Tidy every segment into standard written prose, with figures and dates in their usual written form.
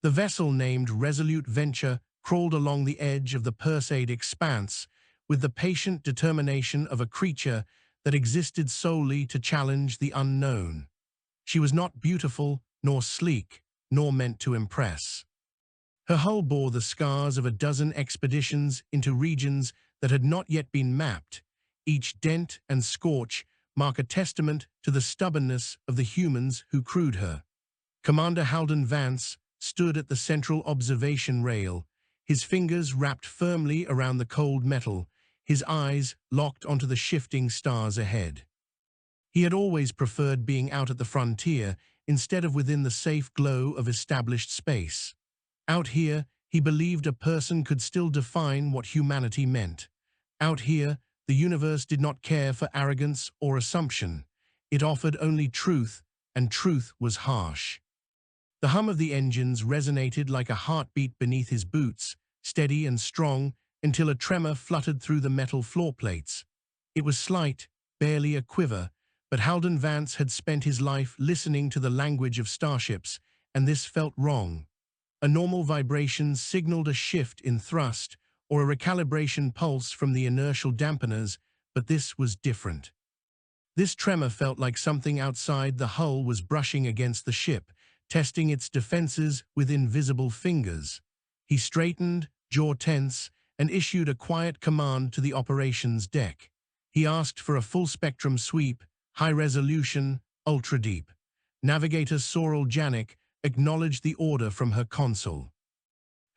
The vessel named Resolute Venture crawled along the edge of the Perseid expanse with the patient determination of a creature that existed solely to challenge the unknown. She was not beautiful, nor sleek, nor meant to impress. Her hull bore the scars of a dozen expeditions into regions that had not yet been mapped. Each dent and scorch mark a testament to the stubbornness of the humans who crewed her. Commander Halden Vance stood at the central observation rail, his fingers wrapped firmly around the cold metal, his eyes locked onto the shifting stars ahead. He had always preferred being out at the frontier instead of within the safe glow of established space. Out here, he believed a person could still define what humanity meant. Out here, the universe did not care for arrogance or assumption. It offered only truth, and truth was harsh. The hum of the engines resonated like a heartbeat beneath his boots, steady and strong, until a tremor fluttered through the metal floor plates. It was slight, barely a quiver, but Halden Vance had spent his life listening to the language of starships, and this felt wrong. A normal vibration signaled a shift in thrust or a recalibration pulse from the inertial dampeners, but this was different. This tremor felt like something outside the hull was brushing against the ship, testing its defenses with invisible fingers. He straightened, jaw tense, and issued a quiet command to the operations deck. He asked for a full-spectrum sweep, high-resolution, ultra-deep. Navigator Sorrel Janik acknowledged the order from her console.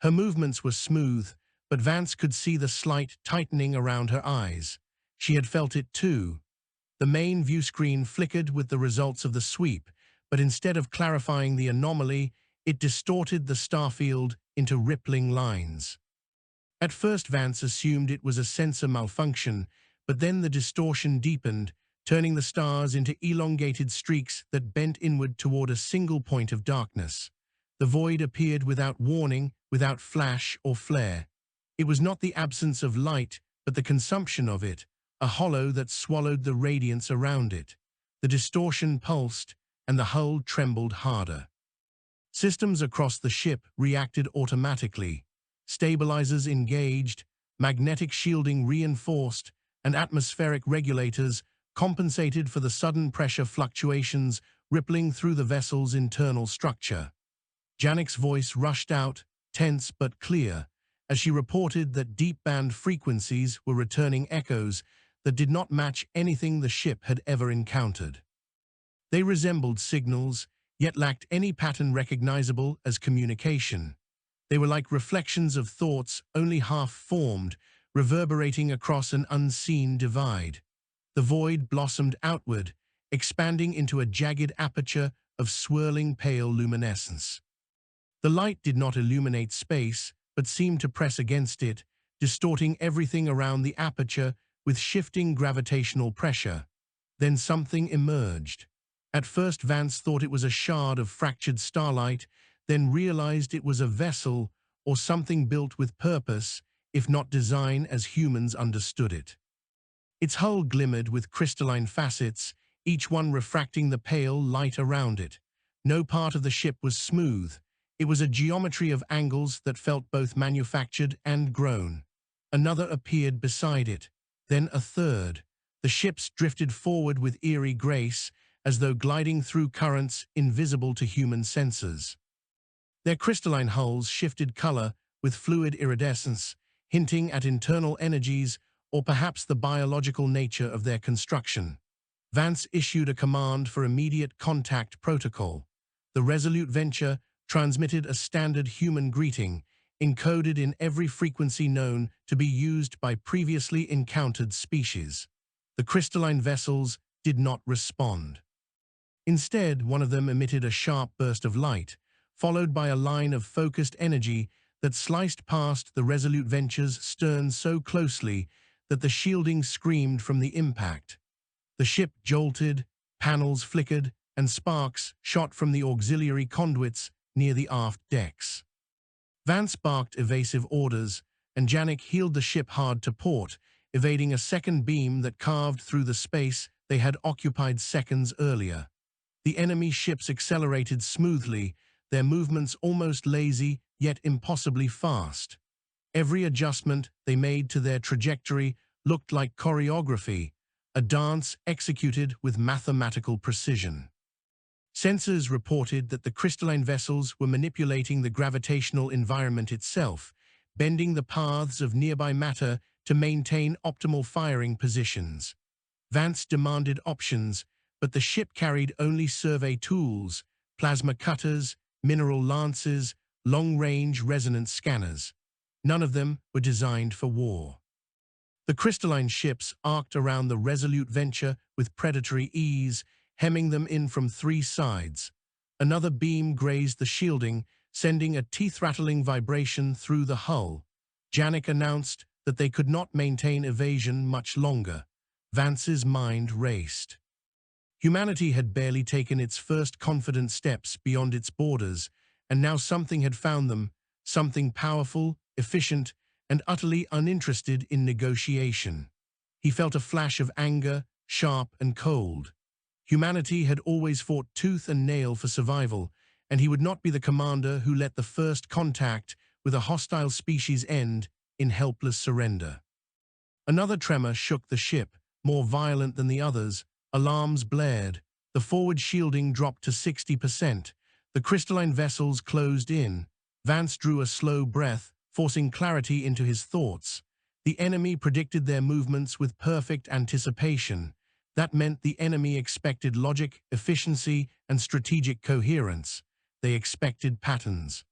Her movements were smooth, but Vance could see the slight tightening around her eyes. She had felt it too. The main view screen flickered with the results of the sweep, but instead of clarifying the anomaly, it distorted the starfield into rippling lines. At first Vance assumed it was a sensor malfunction, but then the distortion deepened, turning the stars into elongated streaks that bent inward toward a single point of darkness. The void appeared without warning, without flash or flare. It was not the absence of light, but the consumption of it, a hollow that swallowed the radiance around it. The distortion pulsed, and the hull trembled harder. Systems across the ship reacted automatically. Stabilizers engaged, magnetic shielding reinforced, and atmospheric regulators compensated for the sudden pressure fluctuations rippling through the vessel's internal structure. Janik's voice rushed out, tense but clear, as she reported that deep-band frequencies were returning echoes that did not match anything the ship had ever encountered. They resembled signals, yet lacked any pattern recognizable as communication. They were like reflections of thoughts only half-formed, reverberating across an unseen divide. The void blossomed outward, expanding into a jagged aperture of swirling pale luminescence. The light did not illuminate space, but seemed to press against it, distorting everything around the aperture with shifting gravitational pressure. Then something emerged. At first Vance thought it was a shard of fractured starlight, then realized it was a vessel or something built with purpose, if not design as humans understood it. Its hull glimmered with crystalline facets, each one refracting the pale light around it. No part of the ship was smooth. It was a geometry of angles that felt both manufactured and grown. Another appeared beside it, then a third. The ships drifted forward with eerie grace, as though gliding through currents invisible to human senses. Their crystalline hulls shifted color with fluid iridescence, hinting at internal energies or perhaps the biological nature of their construction. Vance issued a command for immediate contact protocol. The Resolute Venture transmitted a standard human greeting, encoded in every frequency known to be used by previously encountered species. The crystalline vessels did not respond. Instead, one of them emitted a sharp burst of light, followed by a line of focused energy that sliced past the Resolute Venture's stern so closely that the shielding screamed from the impact. The ship jolted, panels flickered, and sparks shot from the auxiliary conduits near the aft decks. Vance barked evasive orders, and Janik heeled the ship hard to port, evading a second beam that carved through the space they had occupied seconds earlier. The enemy ships accelerated smoothly, their movements almost lazy, yet impossibly fast. Every adjustment they made to their trajectory looked like choreography, a dance executed with mathematical precision. Sensors reported that the crystalline vessels were manipulating the gravitational environment itself, bending the paths of nearby matter to maintain optimal firing positions. Vance demanded options, but the ship carried only survey tools, plasma cutters, mineral lances, long-range resonance scanners. None of them were designed for war. The crystalline ships arced around the resolute Venture with predatory ease, hemming them in from three sides. Another beam grazed the shielding, sending a teeth-rattling vibration through the hull. Janek announced that they could not maintain evasion much longer. Vance's mind raced. Humanity had barely taken its first confident steps beyond its borders, and now something had found them, something powerful, efficient, and utterly uninterested in negotiation. He felt a flash of anger, sharp and cold. Humanity had always fought tooth and nail for survival, and he would not be the commander who let the first contact with a hostile species end in helpless surrender. Another tremor shook the ship, more violent than the others. Alarms blared. The forward shielding dropped to 60%. The crystalline vessels closed in. Vance drew a slow breath, forcing clarity into his thoughts. The enemy predicted their movements with perfect anticipation. That meant the enemy expected logic, efficiency, and strategic coherence. They expected patterns.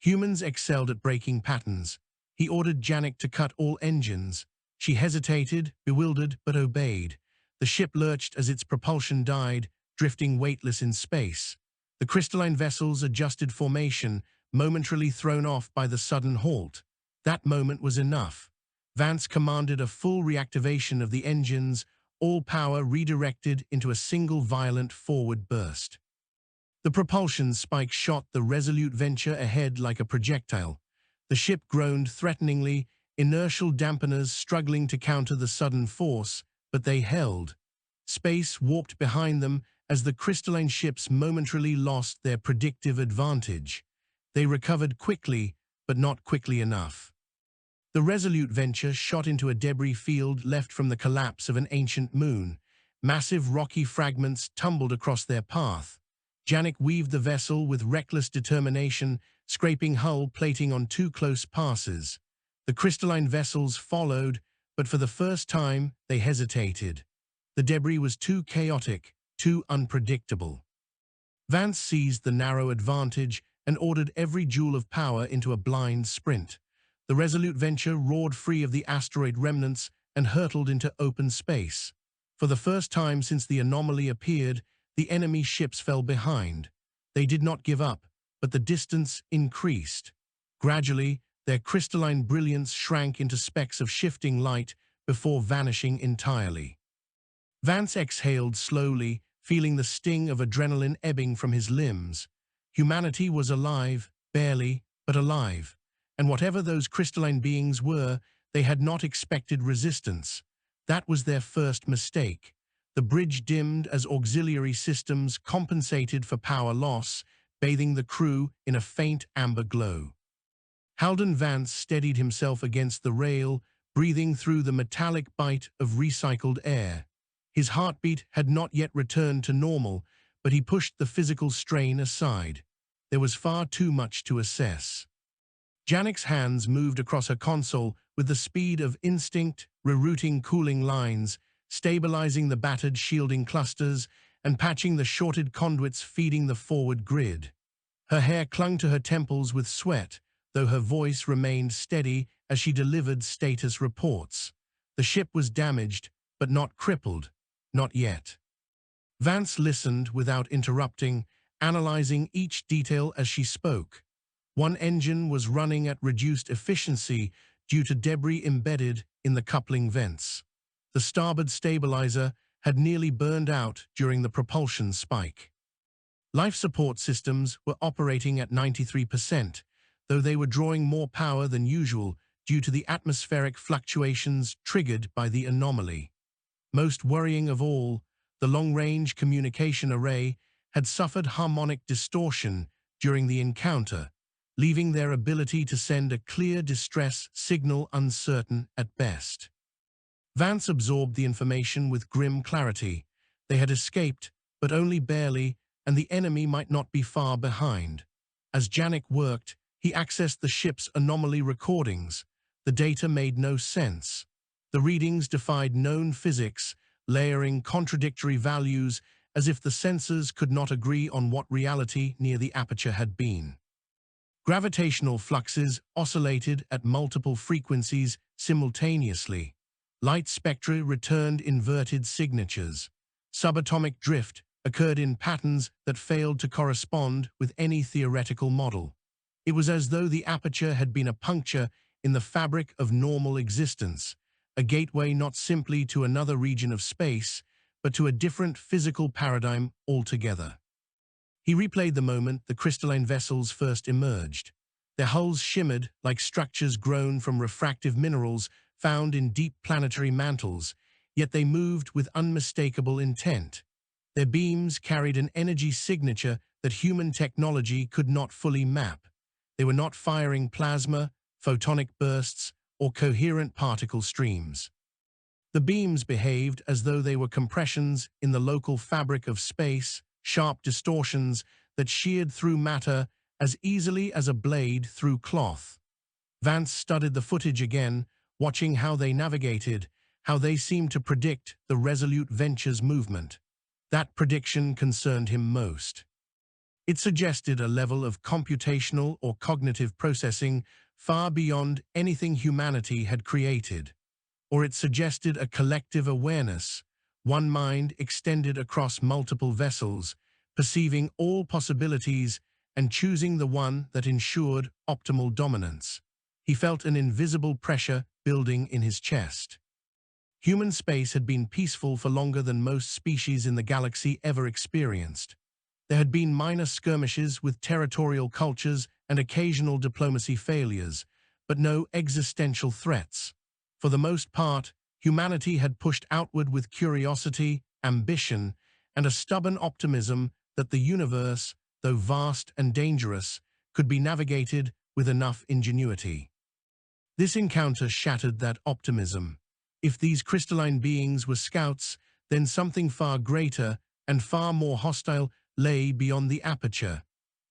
Humans excelled at breaking patterns. He ordered Janek to cut all engines. She hesitated, bewildered, but obeyed. The ship lurched as its propulsion died, drifting weightless in space. The crystalline vessels adjusted formation, momentarily thrown off by the sudden halt. That moment was enough. Vance commanded a full reactivation of the engines, all power redirected into a single violent forward burst. The propulsion spike shot the resolute Venture ahead like a projectile. The ship groaned threateningly, inertial dampeners struggling to counter the sudden force, but they held. Space warped behind them as the crystalline ships momentarily lost their predictive advantage. They recovered quickly, but not quickly enough. The resolute Venture shot into a debris field left from the collapse of an ancient moon. Massive rocky fragments tumbled across their path. Janek weaved the vessel with reckless determination, scraping hull plating on two close passes. The crystalline vessels followed, but for the first time they hesitated. The debris was too chaotic, too unpredictable. Vance seized the narrow advantage and ordered every joule of power into a blind sprint. The resolute Venture roared free of the asteroid remnants and hurtled into open space. For the first time since the anomaly appeared, the enemy ships fell behind. They did not give up, but the distance increased. Gradually, their crystalline brilliance shrank into specks of shifting light before vanishing entirely. Vance exhaled slowly, feeling the sting of adrenaline ebbing from his limbs. Humanity was alive, barely, but alive. And whatever those crystalline beings were, they had not expected resistance. That was their first mistake. The bridge dimmed as auxiliary systems compensated for power loss, bathing the crew in a faint amber glow. Halden Vance steadied himself against the rail, breathing through the metallic bite of recycled air. His heartbeat had not yet returned to normal, but he pushed the physical strain aside. There was far too much to assess. Janek's hands moved across her console with the speed of instinct, rerouting cooling lines, stabilizing the battered shielding clusters, and patching the shorted conduits feeding the forward grid. Her hair clung to her temples with sweat, though her voice remained steady as she delivered status reports. The ship was damaged, but not crippled. Not yet. Vance listened without interrupting, analyzing each detail as she spoke. One engine was running at reduced efficiency due to debris embedded in the coupling vents. The starboard stabilizer had nearly burned out during the propulsion spike. Life support systems were operating at 93%, though they were drawing more power than usual due to the atmospheric fluctuations triggered by the anomaly. Most worrying of all, the long-range communication array had suffered harmonic distortion during the encounter, leaving their ability to send a clear distress signal uncertain at best. Vance absorbed the information with grim clarity. They had escaped, but only barely, and the enemy might not be far behind. As Janek worked, he accessed the ship's anomaly recordings. The data made no sense. The readings defied known physics, layering contradictory values as if the sensors could not agree on what reality near the aperture had been. Gravitational fluxes oscillated at multiple frequencies simultaneously. Light spectra returned inverted signatures. Subatomic drift occurred in patterns that failed to correspond with any theoretical model. It was as though the aperture had been a puncture in the fabric of normal existence, a gateway not simply to another region of space, but to a different physical paradigm altogether. He replayed the moment the crystalline vessels first emerged. Their hulls shimmered like structures grown from refractive minerals found in deep planetary mantles, yet they moved with unmistakable intent. Their beams carried an energy signature that human technology could not fully map. They were not firing plasma, photonic bursts, or coherent particle streams. The beams behaved as though they were compressions in the local fabric of space, sharp distortions that sheared through matter as easily as a blade through cloth. Vance studied the footage again, watching how they navigated, how they seemed to predict the Resolute Venture's movement. That prediction concerned him most. It suggested a level of computational or cognitive processing far beyond anything humanity had created. Or it suggested a collective awareness, one mind extended across multiple vessels, perceiving all possibilities and choosing the one that ensured optimal dominance. He felt an invisible pressure building in his chest. Human space had been peaceful for longer than most species in the galaxy ever experienced. There had been minor skirmishes with territorial cultures and occasional diplomacy failures, but no existential threats. For the most part, humanity had pushed outward with curiosity, ambition, and a stubborn optimism that the universe, though vast and dangerous, could be navigated with enough ingenuity. This encounter shattered that optimism. If these crystalline beings were scouts, then something far greater and far more hostile lay beyond the aperture.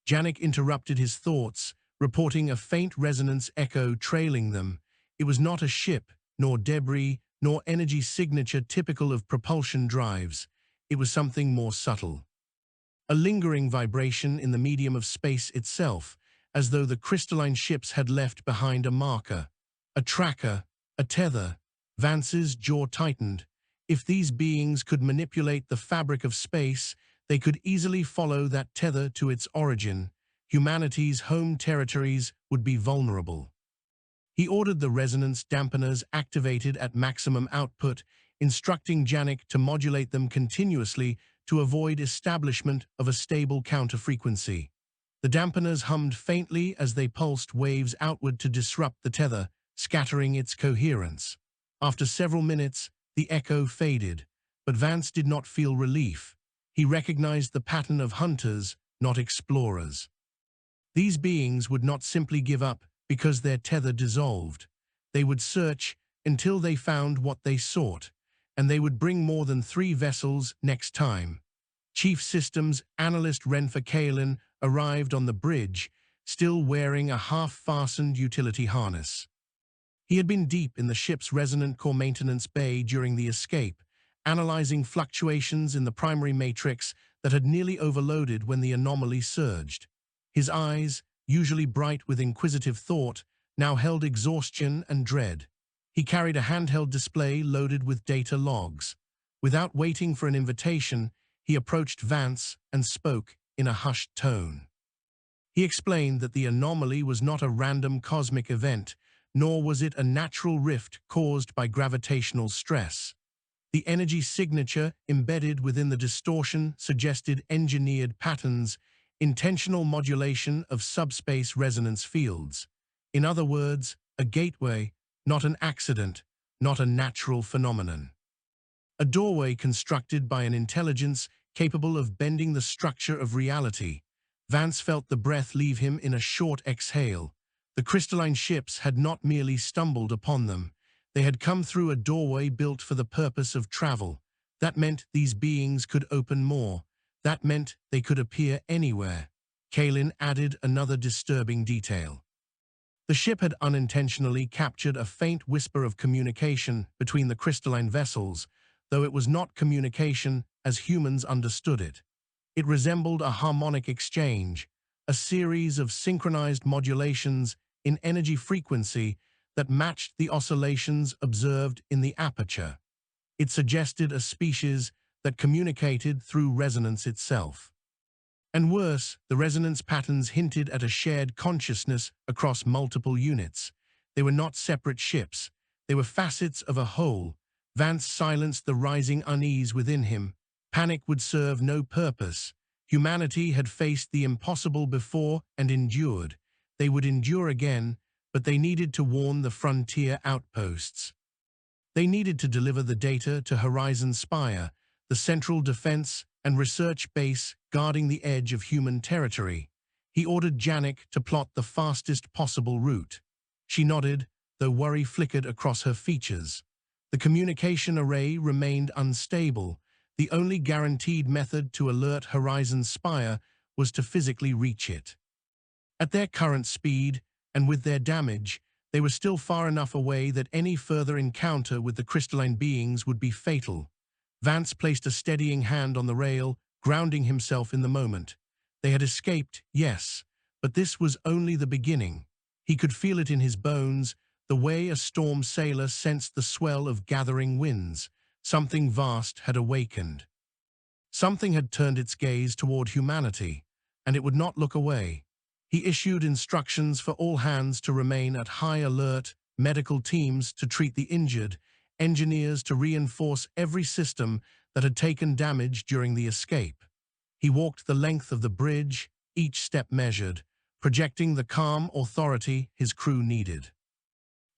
Janek interrupted his thoughts, reporting a faint resonance echo trailing them. It was not a ship, nor debris, nor energy signature typical of propulsion drives. It was something more subtle. A lingering vibration in the medium of space itself, as though the crystalline ships had left behind a marker, a tracker, a tether. Vance's jaw tightened. If these beings could manipulate the fabric of space, they could easily follow that tether to its origin. Humanity's home territories would be vulnerable. He ordered the resonance dampeners activated at maximum output, instructing Janek to modulate them continuously to avoid establishment of a stable counterfrequency. The dampeners hummed faintly as they pulsed waves outward to disrupt the tether, scattering its coherence. After several minutes, the echo faded, but Vance did not feel relief. He recognized the pattern of hunters, not explorers. These beings would not simply give up because their tether dissolved. They would search until they found what they sought, and they would bring more than 3 vessels next time. Chief Systems Analyst Renfer Kalin arrived on the bridge, still wearing a half-fastened utility harness. He had been deep in the ship's resonant core maintenance bay during the escape, analyzing fluctuations in the primary matrix that had nearly overloaded when the anomaly surged. His eyes, usually bright with inquisitive thought, now held exhaustion and dread. He carried a handheld display loaded with data logs. Without waiting for an invitation, he approached Vance and spoke in a hushed tone. He explained that the anomaly was not a random cosmic event, nor was it a natural rift caused by gravitational stress. The energy signature embedded within the distortion suggested engineered patterns, intentional modulation of subspace resonance fields. In other words, a gateway, not an accident, not a natural phenomenon. A doorway constructed by an intelligence capable of bending the structure of reality. Vance felt the breath leave him in a short exhale. The crystalline ships had not merely stumbled upon them. They had come through a doorway built for the purpose of travel. That meant these beings could open more. That meant they could appear anywhere. Kalin added another disturbing detail. The ship had unintentionally captured a faint whisper of communication between the crystalline vessels, though it was not communication as humans understood it. It resembled a harmonic exchange, a series of synchronized modulations in energy frequency that matched the oscillations observed in the aperture. It suggested a species that communicated through resonance itself. And worse, the resonance patterns hinted at a shared consciousness across multiple units. They were not separate ships. They were facets of a whole. Vance silenced the rising unease within him. Panic would serve no purpose. Humanity had faced the impossible before and endured. They would endure again, but they needed to warn the frontier outposts. They needed to deliver the data to Horizon Spire, the central defense and research base guarding the edge of human territory. He ordered Janek to plot the fastest possible route. She nodded, though worry flickered across her features. The communication array remained unstable. The only guaranteed method to alert Horizon Spire was to physically reach it. At their current speed, and with their damage, they were still far enough away that any further encounter with the crystalline beings would be fatal. Vance placed a steadying hand on the rail, grounding himself in the moment. They had escaped, yes, but this was only the beginning. He could feel it in his bones, the way a storm sailor sensed the swell of gathering winds. Something vast had awakened. Something had turned its gaze toward humanity, and it would not look away. He issued instructions for all hands to remain at high alert, medical teams to treat the injured, engineers to reinforce every system that had taken damage during the escape. He walked the length of the bridge, each step measured, projecting the calm authority his crew needed.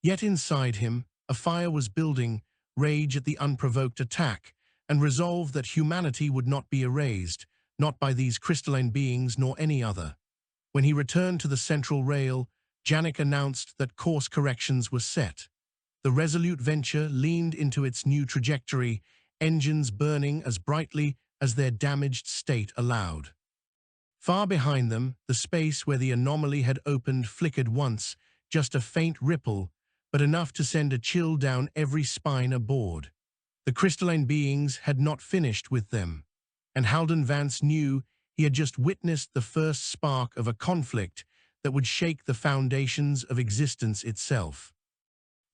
Yet inside him, a fire was building, rage at the unprovoked attack, and resolve that humanity would not be erased, not by these crystalline beings nor any other. When he returned to the central rail, Janek announced that course corrections were set. The resolute venture leaned into its new trajectory, engines burning as brightly as their damaged state allowed. Far behind them, the space where the anomaly had opened flickered once, just a faint ripple, but enough to send a chill down every spine aboard. The crystalline beings had not finished with them, and Halden Vance knew he had just witnessed the first spark of a conflict that would shake the foundations of existence itself.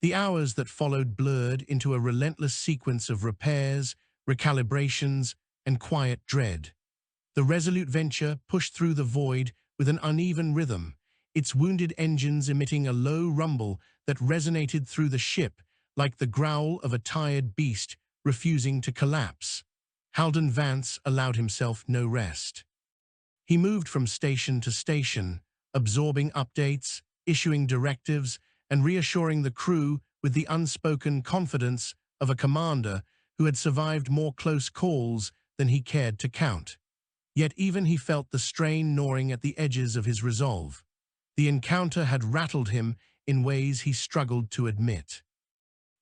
The hours that followed blurred into a relentless sequence of repairs, recalibrations, and quiet dread. The resolute venture pushed through the void with an uneven rhythm, its wounded engines emitting a low rumble that resonated through the ship like the growl of a tired beast refusing to collapse. Halden Vance allowed himself no rest. He moved from station to station, absorbing updates, issuing directives, and reassuring the crew with the unspoken confidence of a commander who had survived more close calls than he cared to count. Yet even he felt the strain gnawing at the edges of his resolve. The encounter had rattled him in ways he struggled to admit.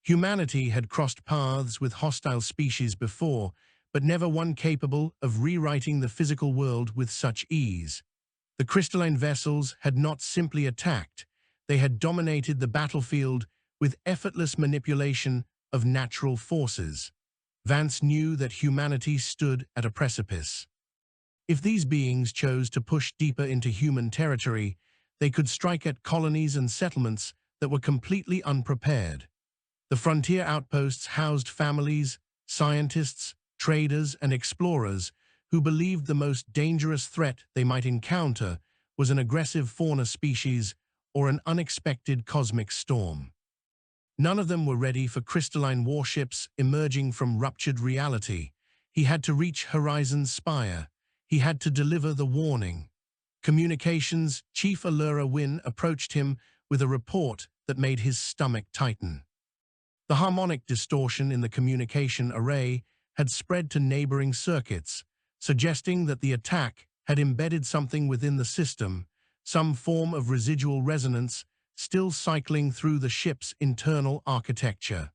Humanity had crossed paths with hostile species before, but never one capable of rewriting the physical world with such ease. The crystalline vessels had not simply attacked, they had dominated the battlefield with effortless manipulation of natural forces. Vance knew that humanity stood at a precipice. If these beings chose to push deeper into human territory, they could strike at colonies and settlements that were completely unprepared. The frontier outposts housed families, scientists, traders, and explorers who believed the most dangerous threat they might encounter was an aggressive fauna species or an unexpected cosmic storm. None of them were ready for crystalline warships emerging from ruptured reality. He had to reach Horizon Spire. He had to deliver the warning. Communications Chief Allura Wynn approached him with a report that made his stomach tighten. The harmonic distortion in the communication array had spread to neighboring circuits, suggesting that the attack had embedded something within the system, some form of residual resonance still cycling through the ship's internal architecture.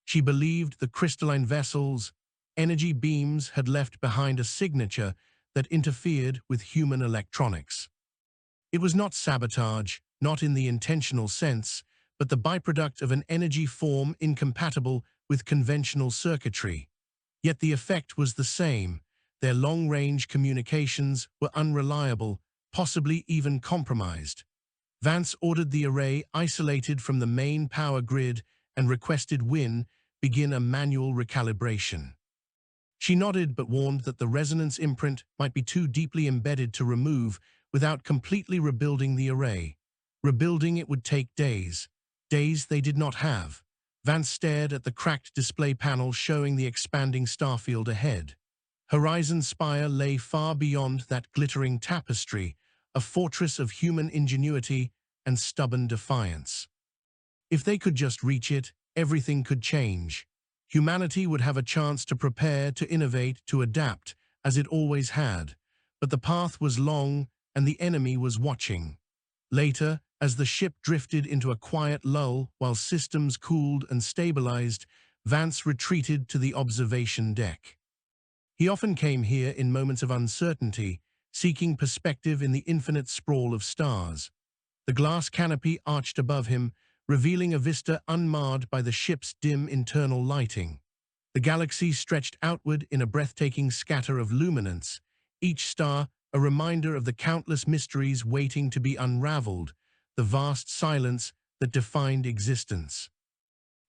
She believed the crystalline vessel's energy beams had left behind a signature that interfered with human electronics. It was not sabotage, not in the intentional sense, but the byproduct of an energy form incompatible with conventional circuitry. Yet the effect was the same. Their long-range communications were unreliable, possibly even compromised. Vance ordered the array isolated from the main power grid and requested Wynne begin a manual recalibration. She nodded but warned that the resonance imprint might be too deeply embedded to remove without completely rebuilding the array. Rebuilding it would take days. Days they did not have. Vance stared at the cracked display panel showing the expanding starfield ahead. Horizon Spire lay far beyond that glittering tapestry, a fortress of human ingenuity and stubborn defiance. If they could just reach it, everything could change. Humanity would have a chance to prepare, to innovate, to adapt, as it always had. But the path was long, and the enemy was watching. Later, as the ship drifted into a quiet lull while systems cooled and stabilized, Vance retreated to the observation deck. He often came here in moments of uncertainty, seeking perspective in the infinite sprawl of stars. The glass canopy arched above him, revealing a vista unmarred by the ship's dim internal lighting. The galaxy stretched outward in a breathtaking scatter of luminance, each star a reminder of the countless mysteries waiting to be unraveled, the vast silence that defined existence.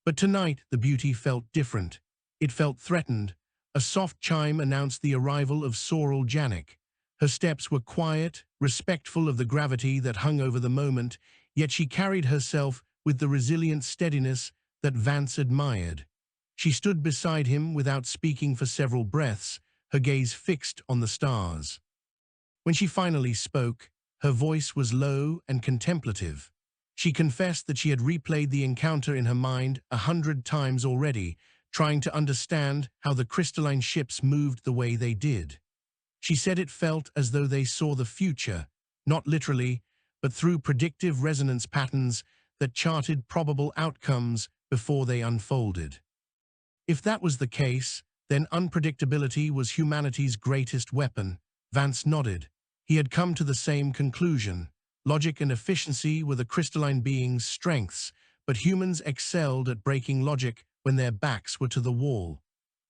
But tonight the beauty felt different. It felt threatened. A soft chime announced the arrival of Sorrel Janik. Her steps were quiet, respectful of the gravity that hung over the moment, yet she carried herself with the resilient steadiness that Vance admired. She stood beside him without speaking for several breaths, her gaze fixed on the stars. When she finally spoke, her voice was low and contemplative. She confessed that she had replayed the encounter in her mind 100 times already, trying to understand how the crystalline ships moved the way they did. She said it felt as though they saw the future, not literally, but through predictive resonance patterns that charted probable outcomes before they unfolded. If that was the case, then unpredictability was humanity's greatest weapon. Vance nodded. He had come to the same conclusion. Logic and efficiency were the crystalline beings' strengths, but humans excelled at breaking logic when their backs were to the wall.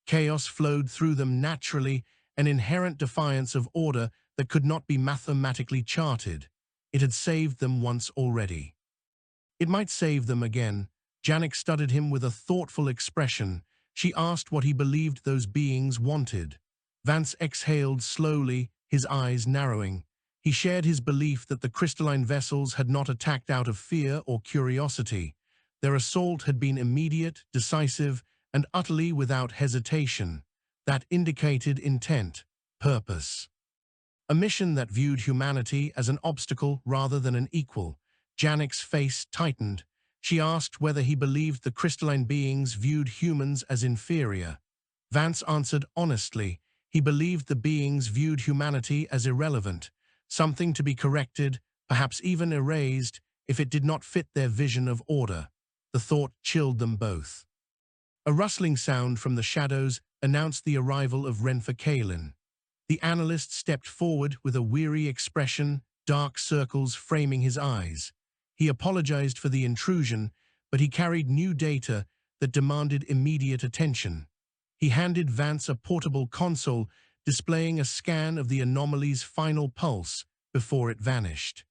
Chaos flowed through them naturally, an inherent defiance of order that could not be mathematically charted. It had saved them once already. It might save them again. Janik studied him with a thoughtful expression. She asked what he believed those beings wanted. Vance exhaled slowly, his eyes narrowing. He shared his belief that the crystalline vessels had not attacked out of fear or curiosity. Their assault had been immediate, decisive, and utterly without hesitation. That indicated intent, purpose. A mission that viewed humanity as an obstacle rather than an equal. Janik's face tightened. She asked whether he believed the crystalline beings viewed humans as inferior. Vance answered honestly. He believed the beings viewed humanity as irrelevant, something to be corrected, perhaps even erased, if it did not fit their vision of order. The thought chilled them both. A rustling sound from the shadows announced the arrival of Renfa Kalin. The analyst stepped forward with a weary expression, dark circles framing his eyes. He apologized for the intrusion, but he carried new data that demanded immediate attention. He handed Vance a portable console displaying a scan of the anomaly's final pulse before it vanished.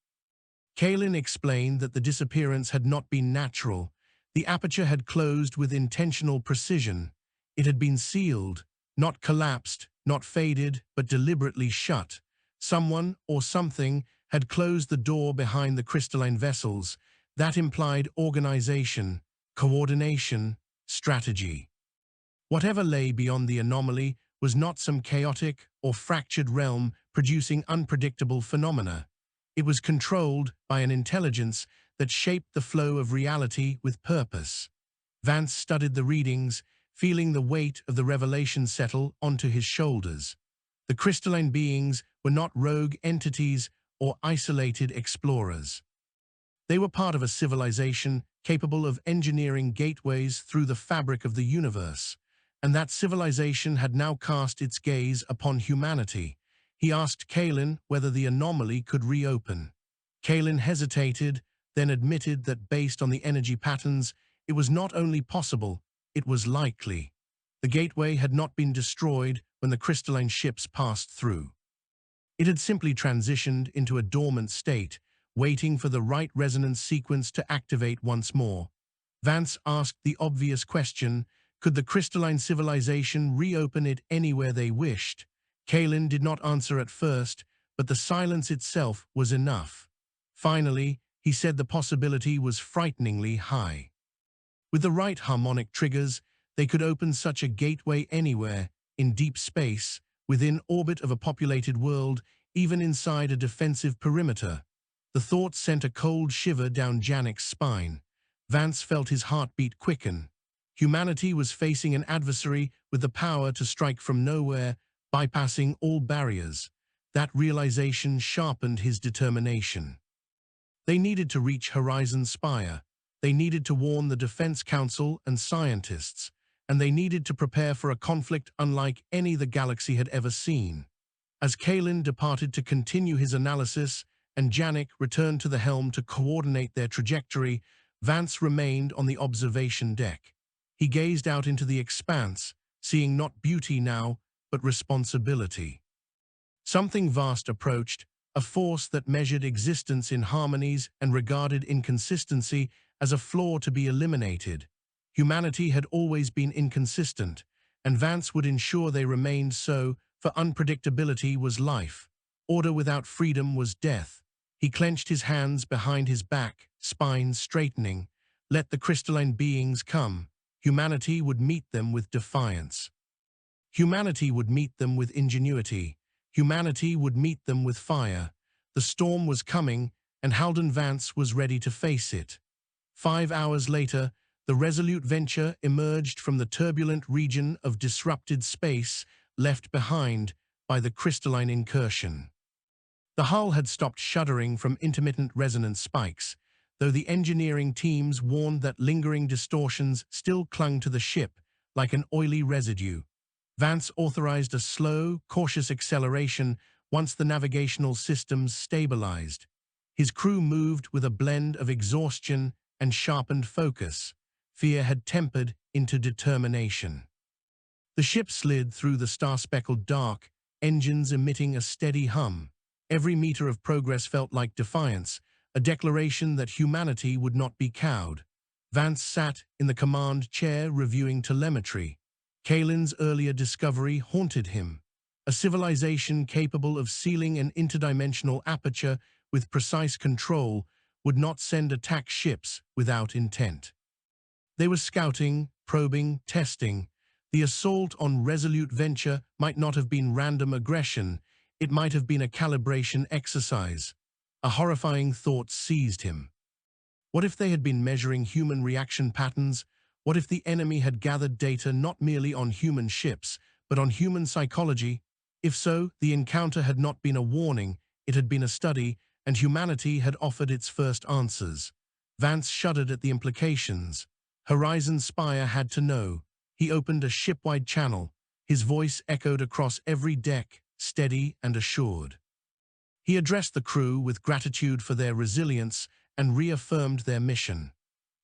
Kalin explained that the disappearance had not been natural. The aperture had closed with intentional precision. It had been sealed, not collapsed, not faded, but deliberately shut. Someone or something had closed the door behind the crystalline vessels. That implied organization, coordination, strategy. Whatever lay beyond the anomaly was not some chaotic or fractured realm producing unpredictable phenomena. It was controlled by an intelligence that shaped the flow of reality with purpose. Vance studied the readings, feeling the weight of the revelation settle onto his shoulders. The crystalline beings were not rogue entities or isolated explorers. They were part of a civilization capable of engineering gateways through the fabric of the universe, and that civilization had now cast its gaze upon humanity. He asked Kalen whether the anomaly could reopen. Kalen hesitated, then admitted that based on the energy patterns, it was not only possible, it was likely. The gateway had not been destroyed when the crystalline ships passed through. It had simply transitioned into a dormant state, waiting for the right resonance sequence to activate once more. Vance asked the obvious question, could the crystalline civilization reopen it anywhere they wished? Kalen did not answer at first, but the silence itself was enough. Finally, he said the possibility was frighteningly high. With the right harmonic triggers, they could open such a gateway anywhere, in deep space, within orbit of a populated world, even inside a defensive perimeter. The thought sent a cold shiver down Janek's spine. Vance felt his heartbeat quicken. Humanity was facing an adversary with the power to strike from nowhere, bypassing all barriers. That realization sharpened his determination. They needed to reach Horizon Spire. They needed to warn the Defense Council and scientists, and they needed to prepare for a conflict unlike any the galaxy had ever seen. As Kalen departed to continue his analysis and Janek returned to the helm to coordinate their trajectory, Vance remained on the observation deck. He gazed out into the expanse, seeing not beauty now, but responsibility. Something vast approached, a force that measured existence in harmonies and regarded inconsistency as a flaw to be eliminated. Humanity had always been inconsistent, and Vance would ensure they remained so, for unpredictability was life. Order without freedom was death. He clenched his hands behind his back, spine straightening. Let the crystalline beings come. Humanity would meet them with defiance. Humanity would meet them with ingenuity. Humanity would meet them with fire. The storm was coming, and Halden Vance was ready to face it. 5 hours later, the resolute venture emerged from the turbulent region of disrupted space left behind by the crystalline incursion. The hull had stopped shuddering from intermittent resonance spikes, though the engineering teams warned that lingering distortions still clung to the ship like an oily residue. Vance authorized a slow, cautious acceleration once the navigational systems stabilized. His crew moved with a blend of exhaustion and sharpened focus. Fear had tempered into determination. The ship slid through the star-speckled dark, engines emitting a steady hum. Every meter of progress felt like defiance, a declaration that humanity would not be cowed. Vance sat in the command chair reviewing telemetry. Kalen's earlier discovery haunted him. A civilization capable of sealing an interdimensional aperture with precise control would not send attack ships without intent. They were scouting, probing, testing. The assault on Resolute Venture might not have been random aggression, it might have been a calibration exercise. A horrifying thought seized him. What if they had been measuring human reaction patterns? What if the enemy had gathered data not merely on human ships, but on human psychology? If so, the encounter had not been a warning, it had been a study, and humanity had offered its first answers. Vance shuddered at the implications. Horizon Spire had to know. He opened a shipwide channel. His voice echoed across every deck, steady and assured. He addressed the crew with gratitude for their resilience and reaffirmed their mission.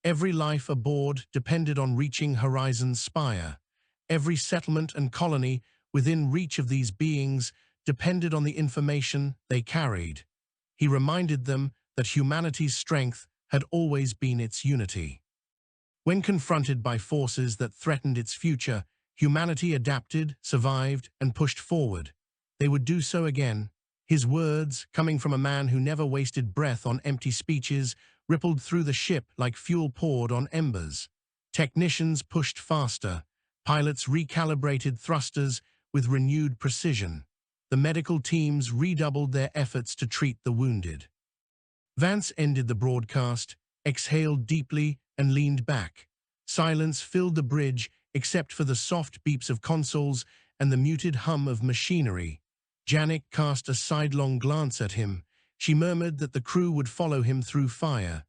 Every life aboard depended on reaching Horizon Spire. Every settlement and colony within reach of these beings depended on the information they carried. He reminded them that humanity's strength had always been its unity. When confronted by forces that threatened its future, humanity adapted, survived, and pushed forward. They would do so again. His words, coming from a man who never wasted breath on empty speeches, rippled through the ship like fuel poured on embers. Technicians pushed faster. Pilots recalibrated thrusters with renewed precision. The medical teams redoubled their efforts to treat the wounded. Vance ended the broadcast, exhaled deeply, and leaned back. Silence filled the bridge except for the soft beeps of consoles and the muted hum of machinery. Janek cast a sidelong glance at him. She murmured that the crew would follow him through fire.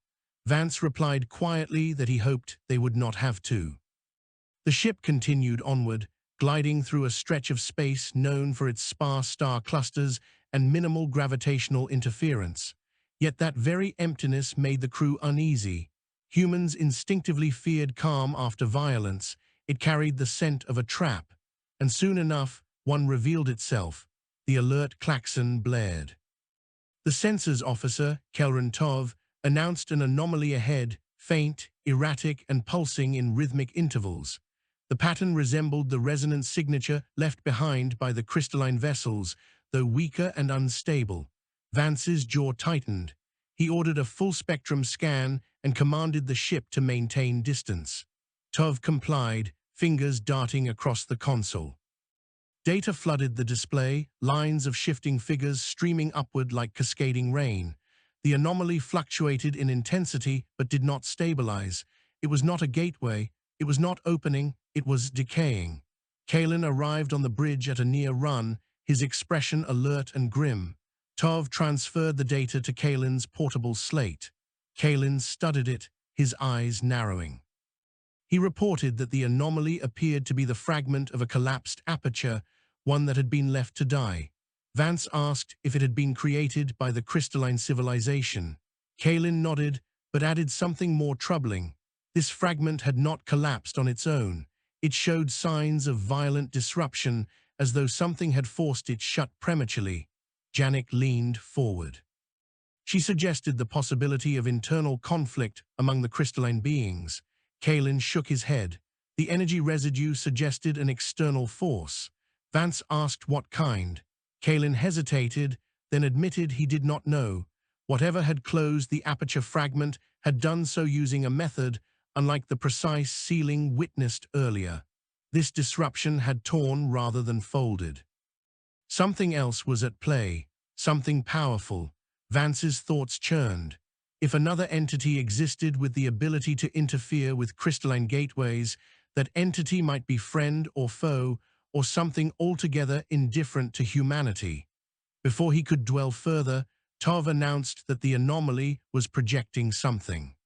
Vance replied quietly that he hoped they would not have to. The ship continued onward, gliding through a stretch of space known for its sparse star clusters and minimal gravitational interference. Yet that very emptiness made the crew uneasy. Humans instinctively feared calm after violence. It carried the scent of a trap. And soon enough, one revealed itself. The alert klaxon blared. The sensors officer, Kelran Tov, announced an anomaly ahead, faint, erratic, and pulsing in rhythmic intervals. The pattern resembled the resonance signature left behind by the crystalline vessels, though weaker and unstable. Vance's jaw tightened. He ordered a full-spectrum scan and commanded the ship to maintain distance. Tov complied, fingers darting across the console. Data flooded the display, lines of shifting figures streaming upward like cascading rain. The anomaly fluctuated in intensity but did not stabilize. It was not a gateway, it was not opening, it was decaying. Kalen arrived on the bridge at a near run, his expression alert and grim. Tov transferred the data to Kalen's portable slate. Kalen studied it, his eyes narrowing. He reported that the anomaly appeared to be the fragment of a collapsed aperture, one that had been left to die. Vance asked if it had been created by the crystalline civilization. Kalen nodded, but added something more troubling. This fragment had not collapsed on its own. It showed signs of violent disruption, as though something had forced it shut prematurely. Janek leaned forward. She suggested the possibility of internal conflict among the crystalline beings. Kalen shook his head. The energy residue suggested an external force. Vance asked what kind. Kalen hesitated, then admitted he did not know. Whatever had closed the aperture fragment had done so using a method unlike the precise sealing witnessed earlier. This disruption had torn rather than folded. Something else was at play, something powerful. Vance's thoughts churned. If another entity existed with the ability to interfere with crystalline gateways, that entity might be friend or foe, or something altogether indifferent to humanity. Before he could dwell further, Tov announced that the anomaly was projecting something.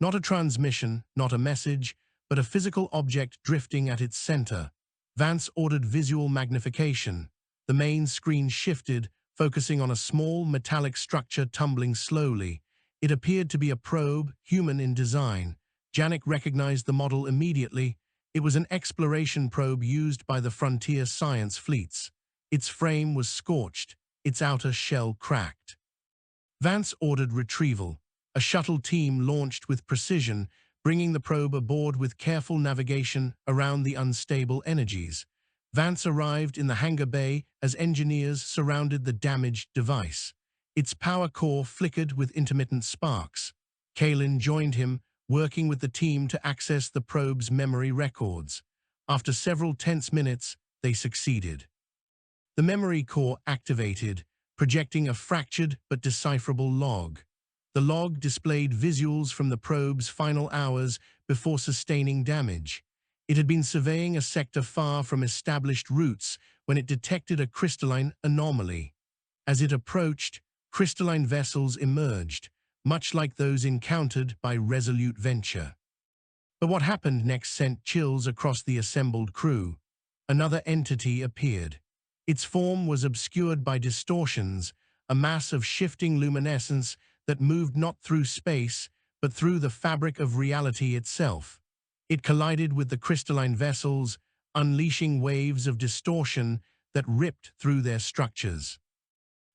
Not a transmission, not a message, but a physical object drifting at its center. Vance ordered visual magnification. The main screen shifted, focusing on a small metallic structure tumbling slowly. It appeared to be a probe, human in design. Janek recognized the model immediately. It was an exploration probe used by the frontier science fleets. Its frame was scorched, its outer shell cracked. Vance ordered retrieval. A shuttle team launched with precision, bringing the probe aboard with careful navigation around the unstable energies. Vance arrived in the hangar bay as engineers surrounded the damaged device. Its power core flickered with intermittent sparks. Kalen joined him, working with the team to access the probe's memory records. After several tense minutes, they succeeded. The memory core activated, projecting a fractured but decipherable log. The log displayed visuals from the probe's final hours before sustaining damage. It had been surveying a sector far from established routes when it detected a crystalline anomaly. As it approached, crystalline vessels emerged, much like those encountered by Resolute Venture. But what happened next sent chills across the assembled crew. Another entity appeared. Its form was obscured by distortions, a mass of shifting luminescence that moved not through space, but through the fabric of reality itself. It collided with the crystalline vessels, unleashing waves of distortion that ripped through their structures.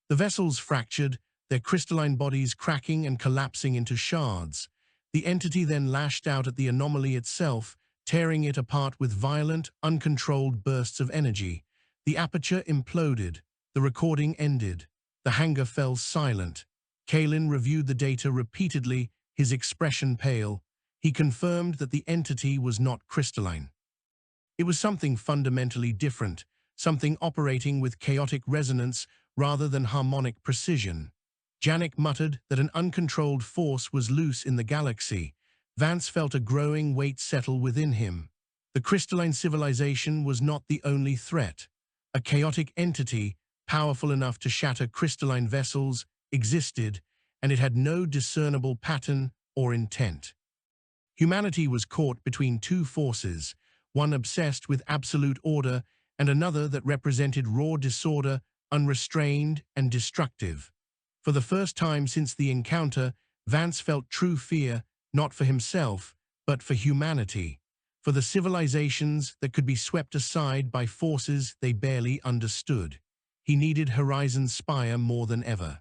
The vessels fractured, their crystalline bodies cracking and collapsing into shards. The entity then lashed out at the anomaly itself, tearing it apart with violent, uncontrolled bursts of energy. The aperture imploded. The recording ended. The hangar fell silent. Kalen reviewed the data repeatedly, his expression pale. He confirmed that the entity was not crystalline. It was something fundamentally different, something operating with chaotic resonance rather than harmonic precision. Janek muttered that an uncontrolled force was loose in the galaxy. Vance felt a growing weight settle within him. The crystalline civilization was not the only threat. A chaotic entity, powerful enough to shatter crystalline vessels, existed, and it had no discernible pattern or intent. Humanity was caught between two forces, one obsessed with absolute order and another that represented raw disorder, unrestrained and destructive. For the first time since the encounter, Vance felt true fear, not for himself, but for humanity, for the civilizations that could be swept aside by forces they barely understood. He needed Horizon Spire more than ever.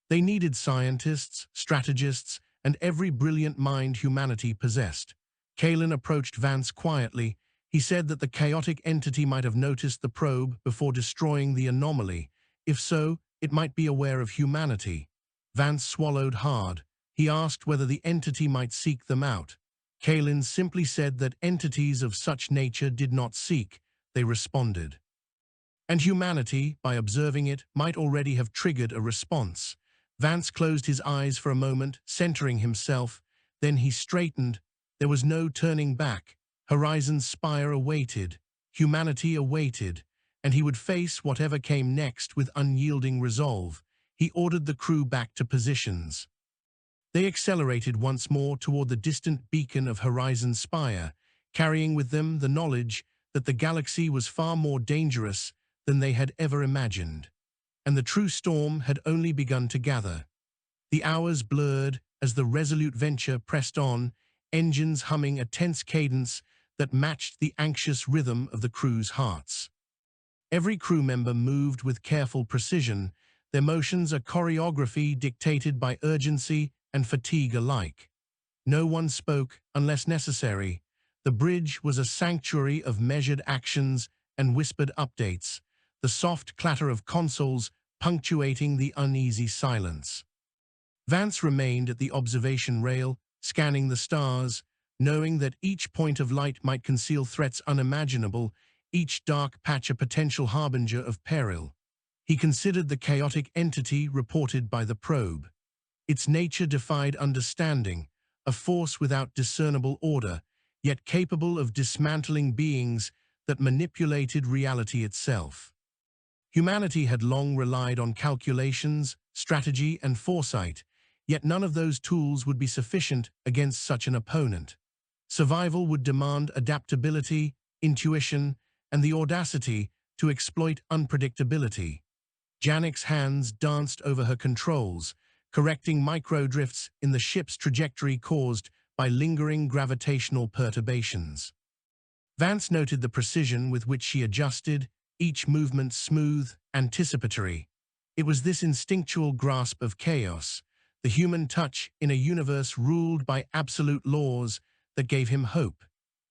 They needed scientists, strategists, and every brilliant mind humanity possessed. Kalen approached Vance quietly. He said that the chaotic entity might have noticed the probe before destroying the anomaly. If so, it might be aware of humanity. Vance swallowed hard. He asked whether the entity might seek them out. Kalen simply said that entities of such nature did not seek, they responded. And humanity, by observing it, might already have triggered a response. Vance closed his eyes for a moment, centering himself. Then he straightened. There was no turning back. Horizon Spire awaited. Humanity awaited. And he would face whatever came next with unyielding resolve. He ordered the crew back to positions. They accelerated once more toward the distant beacon of Horizon Spire, carrying with them the knowledge that the galaxy was far more dangerous than they had ever imagined. And the true storm had only begun to gather. The hours blurred as the resolute venture pressed on, engines humming a tense cadence that matched the anxious rhythm of the crew's hearts. Every crew member moved with careful precision, their motions a choreography dictated by urgency and fatigue alike. No one spoke unless necessary. The bridge was a sanctuary of measured actions and whispered updates, the soft clatter of consoles punctuating the uneasy silence. Vance remained at the observation rail, scanning the stars, knowing that each point of light might conceal threats unimaginable, each dark patch a potential harbinger of peril. He considered the chaotic entity reported by the probe. Its nature defied understanding, a force without discernible order, yet capable of dismantling beings that manipulated reality itself. Humanity had long relied on calculations, strategy, and foresight, yet none of those tools would be sufficient against such an opponent. Survival would demand adaptability, intuition, and the audacity to exploit unpredictability. Janek's hands danced over her controls, correcting microdrifts in the ship's trajectory caused by lingering gravitational perturbations. Vance noted the precision with which she adjusted, each movement smooth, anticipatory. It was this instinctual grasp of chaos, the human touch in a universe ruled by absolute laws, that gave him hope.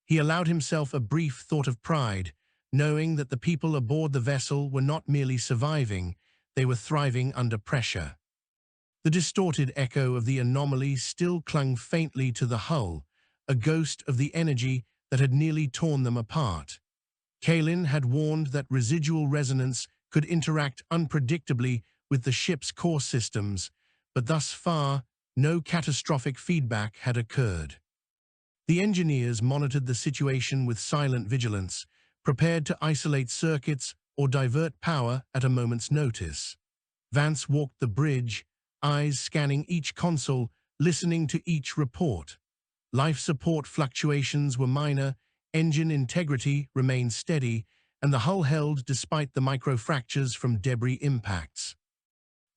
He allowed himself a brief thought of pride, knowing that the people aboard the vessel were not merely surviving, they were thriving under pressure. The distorted echo of the anomaly still clung faintly to the hull, a ghost of the energy that had nearly torn them apart. Kalen had warned that residual resonance could interact unpredictably with the ship's core systems, but thus far, no catastrophic feedback had occurred. The engineers monitored the situation with silent vigilance, prepared to isolate circuits or divert power at a moment's notice. Vance walked the bridge, eyes scanning each console, listening to each report. Life support fluctuations were minor, engine integrity remained steady, and the hull held despite the microfractures from debris impacts.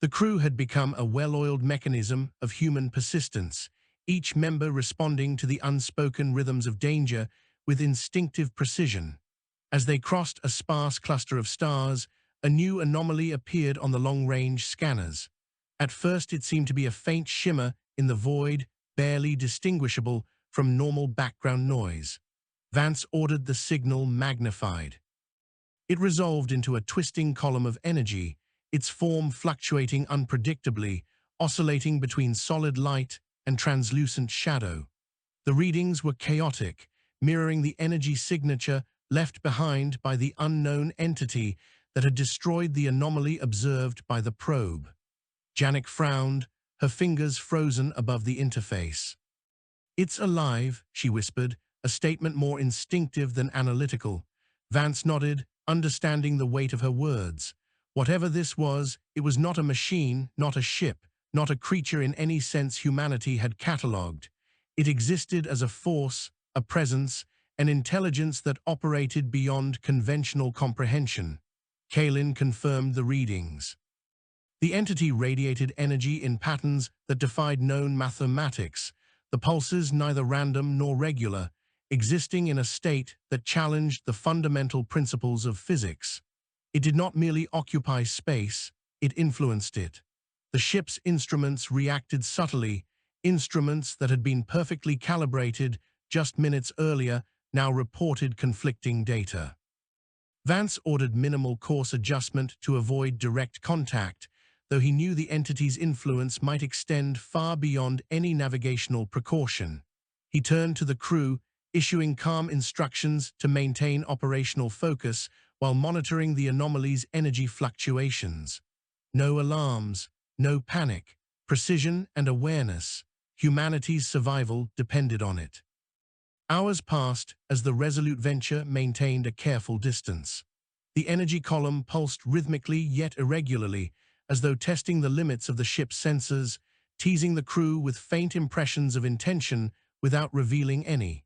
The crew had become a well-oiled mechanism of human persistence, each member responding to the unspoken rhythms of danger with instinctive precision. As they crossed a sparse cluster of stars, a new anomaly appeared on the long-range scanners. At first it seemed to be a faint shimmer in the void, barely distinguishable from normal background noise. Vance ordered the signal magnified. It resolved into a twisting column of energy, its form fluctuating unpredictably, oscillating between solid light and translucent shadow. The readings were chaotic, mirroring the energy signature left behind by the unknown entity that had destroyed the anomaly observed by the probe. Janek frowned, her fingers frozen above the interface. "It's alive," she whispered, a statement more instinctive than analytical. Vance nodded, understanding the weight of her words. Whatever this was, it was not a machine, not a ship, not a creature in any sense humanity had catalogued. It existed as a force, a presence, an intelligence that operated beyond conventional comprehension. Kalin confirmed the readings. The entity radiated energy in patterns that defied known mathematics, the pulses neither random nor regular, existing in a state that challenged the fundamental principles of physics. It did not merely occupy space, it influenced it. The ship's instruments reacted subtly, instruments that had been perfectly calibrated just minutes earlier now reported conflicting data. Vance ordered minimal course adjustment to avoid direct contact, though he knew the entity's influence might extend far beyond any navigational precaution. He turned to the crew, issuing calm instructions to maintain operational focus while monitoring the anomaly's energy fluctuations. No alarms, no panic, precision and awareness. Humanity's survival depended on it. Hours passed as the resolute venture maintained a careful distance. The energy column pulsed rhythmically yet irregularly, as though testing the limits of the ship's sensors, teasing the crew with faint impressions of intention without revealing any.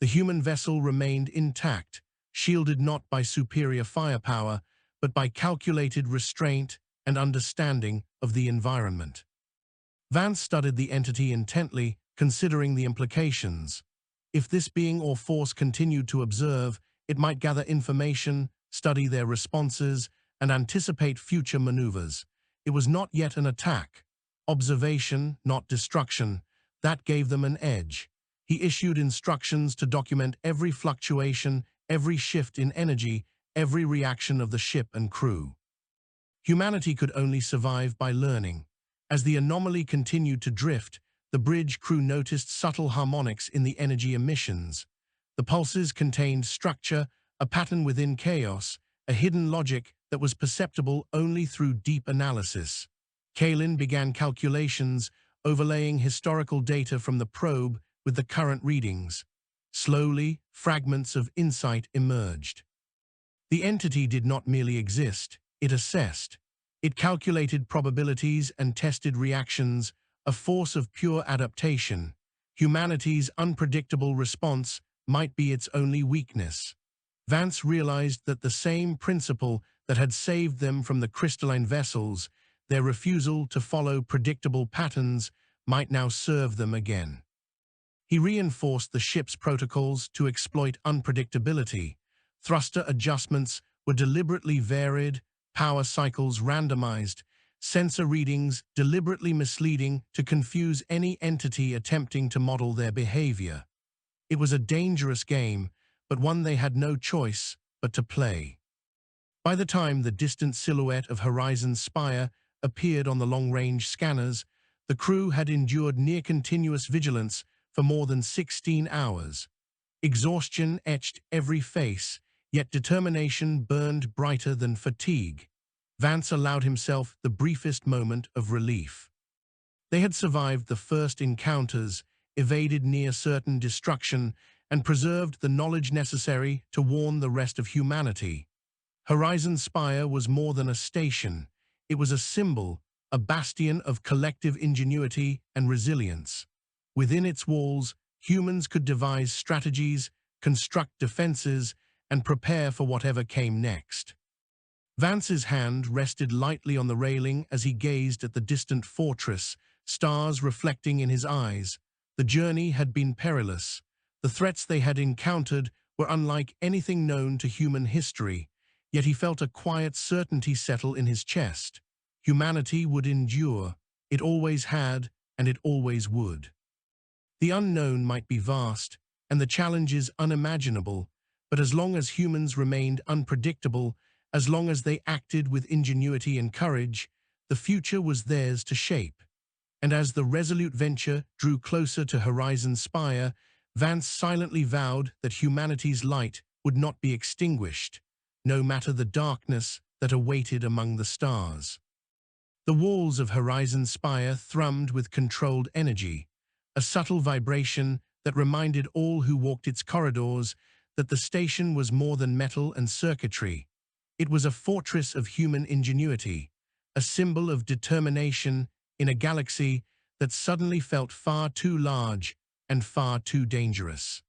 The human vessel remained intact, shielded not by superior firepower, but by calculated restraint and understanding of the environment. Vance studied the entity intently, considering the implications. If this being or force continued to observe, it might gather information, study their responses, and anticipate future maneuvers. It was not yet an attack. Observation, not destruction. That gave them an edge. He issued instructions to document every fluctuation, every shift in energy, every reaction of the ship and crew. Humanity could only survive by learning. As the anomaly continued to drift, the bridge crew noticed subtle harmonics in the energy emissions. The pulses contained structure, a pattern within chaos, a hidden logic that was perceptible only through deep analysis. Kalin began calculations, overlaying historical data from the probe with the current readings. Slowly, fragments of insight emerged. The entity did not merely exist, it assessed. It calculated probabilities and tested reactions, a force of pure adaptation. Humanity's unpredictable response might be its only weakness. Vance realized that the same principle that had saved them from the crystalline vessels, their refusal to follow predictable patterns, might now serve them again. He reinforced the ship's protocols to exploit unpredictability. Thruster adjustments were deliberately varied, power cycles randomized, sensor readings deliberately misleading to confuse any entity attempting to model their behavior. It was a dangerous game, but one they had no choice but to play. By the time the distant silhouette of Horizon's spire appeared on the long-range scanners, the crew had endured near-continuous vigilance for more than 16 hours. Exhaustion etched every face, yet determination burned brighter than fatigue. Vance allowed himself the briefest moment of relief. They had survived the first encounters, evaded near-certain destruction, and preserved the knowledge necessary to warn the rest of humanity. Horizon's spire was more than a station. It was a symbol, a bastion of collective ingenuity and resilience. Within its walls, humans could devise strategies, construct defenses, and prepare for whatever came next. Vance's hand rested lightly on the railing as he gazed at the distant fortress, stars reflecting in his eyes. The journey had been perilous. The threats they had encountered were unlike anything known to human history, yet he felt a quiet certainty settle in his chest. Humanity would endure. It always had, and it always would. The unknown might be vast, and the challenges unimaginable, but as long as humans remained unpredictable, as long as they acted with ingenuity and courage, the future was theirs to shape. And as the resolute venture drew closer to Horizon's spire, Vance silently vowed that humanity's light would not be extinguished, no matter the darkness that awaited among the stars. The walls of Horizon's spire thrummed with controlled energy, a subtle vibration that reminded all who walked its corridors that the station was more than metal and circuitry. It was a fortress of human ingenuity, a symbol of determination in a galaxy that suddenly felt far too large and far too dangerous.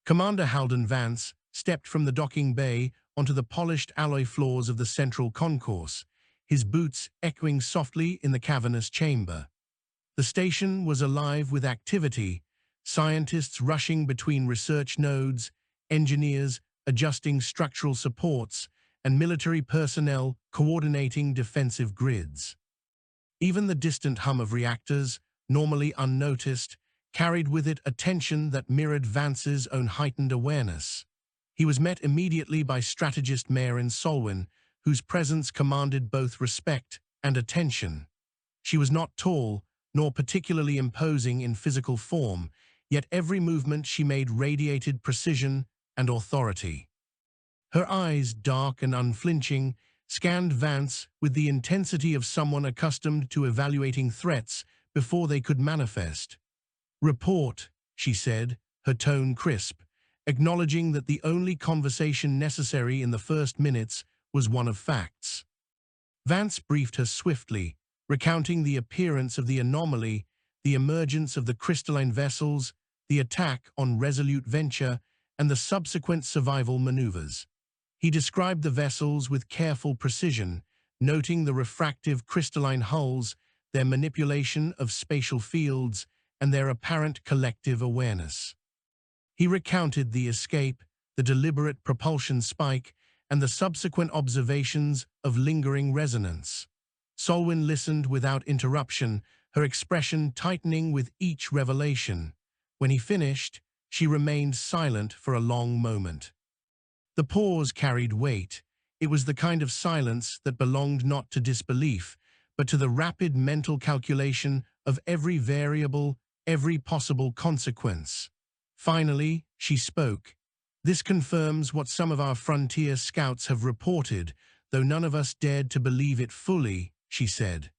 Commander Halden Vance stepped from the docking bay onto the polished alloy floors of the central concourse, his boots echoing softly in the cavernous chamber. The station was alive with activity, scientists rushing between research nodes, engineers adjusting structural supports, and military personnel coordinating defensive grids. Even the distant hum of reactors, normally unnoticed, carried with it a tension that mirrored Vance's own heightened awareness. He was met immediately by strategist Marin Solwyn, whose presence commanded both respect and attention. She was not tall, nor particularly imposing in physical form, yet every movement she made radiated precision and authority. Her eyes, dark and unflinching, scanned Vance with the intensity of someone accustomed to evaluating threats before they could manifest. "Report," she said, her tone crisp, acknowledging that the only conversation necessary in the first minutes was one of facts. Vance briefed her swiftly, recounting the appearance of the anomaly, the emergence of the crystalline vessels, the attack on Resolute Venture, and the subsequent survival maneuvers. He described the vessels with careful precision, noting the refractive crystalline hulls, their manipulation of spatial fields, and their apparent collective awareness. He recounted the escape, the deliberate propulsion spike, and the subsequent observations of lingering resonance. Solwyn listened without interruption, her expression tightening with each revelation. When he finished, she remained silent for a long moment. The pause carried weight. It was the kind of silence that belonged not to disbelief, but to the rapid mental calculation of every variable, every possible consequence. Finally, she spoke. "This confirms what some of our frontier scouts have reported, though none of us dared to believe it fully," she said.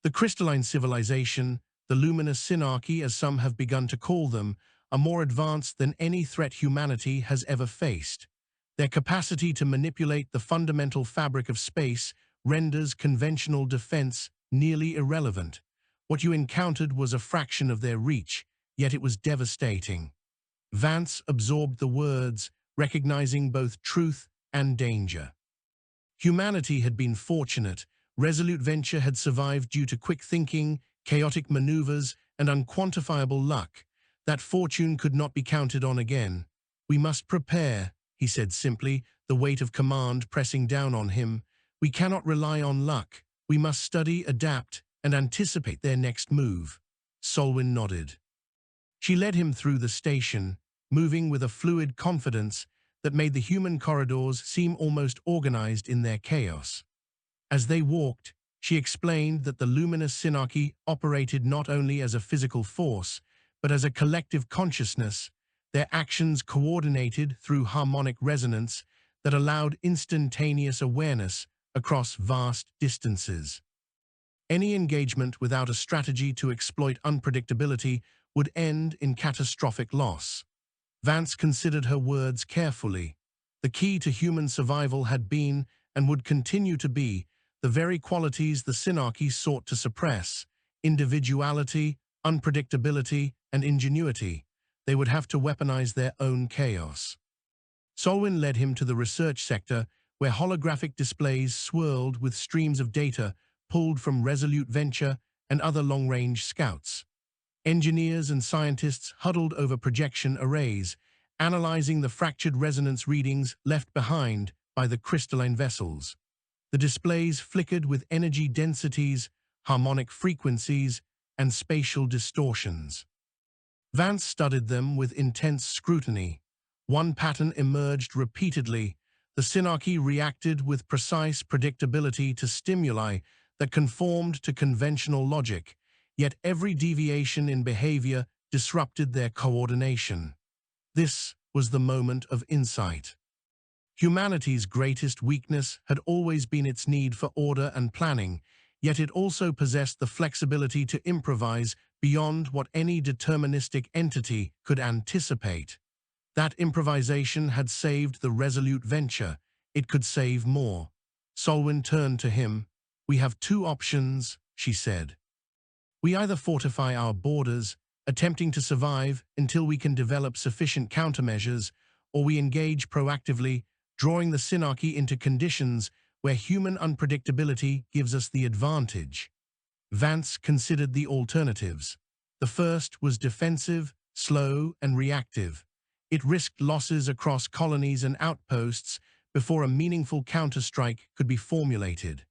"The crystalline civilization, the Luminous Synarchy as some have begun to call them, are more advanced than any threat humanity has ever faced. Their capacity to manipulate the fundamental fabric of space renders conventional defense nearly irrelevant. What you encountered was a fraction of their reach, yet it was devastating." Vance absorbed the words, recognizing both truth and danger. Humanity had been fortunate. Resolute Venture had survived due to quick thinking, chaotic maneuvers, and unquantifiable luck. That fortune could not be counted on again. "We must prepare," he said simply, the weight of command pressing down on him. "We cannot rely on luck. We must study, adapt, and anticipate their next move." Solwyn nodded. She led him through the station, moving with a fluid confidence that made the human corridors seem almost organized in their chaos. As they walked, she explained that the Luminous Synarchy operated not only as a physical force, but as a collective consciousness, their actions coordinated through harmonic resonance that allowed instantaneous awareness across vast distances. Any engagement without a strategy to exploit unpredictability would end in catastrophic loss. Vance considered her words carefully. The key to human survival had been, and would continue to be, the very qualities the Synarchy sought to suppress: individuality, unpredictability, and ingenuity. They would have to weaponize their own chaos. Solwyn led him to the research sector, where holographic displays swirled with streams of data pulled from Resolute Venture and other long-range scouts. Engineers and scientists huddled over projection arrays, analyzing the fractured resonance readings left behind by the crystalline vessels. The displays flickered with energy densities, harmonic frequencies, and spatial distortions. Vance studied them with intense scrutiny. One pattern emerged repeatedly. The Synarchy reacted with precise predictability to stimuli that conformed to conventional logic, yet every deviation in behavior disrupted their coordination. This was the moment of insight. Humanity's greatest weakness had always been its need for order and planning, yet it also possessed the flexibility to improvise beyond what any deterministic entity could anticipate. That improvisation had saved the Resolute Venture. it could save more. Solwyn turned to him. "We have two options," she said. "We either fortify our borders, attempting to survive until we can develop sufficient countermeasures, or we engage proactively, drawing the Synarchy into conditions where human unpredictability gives us the advantage." Vance considered the alternatives. The first was defensive, slow, and reactive. It risked losses across colonies and outposts before a meaningful counterstrike could be formulated.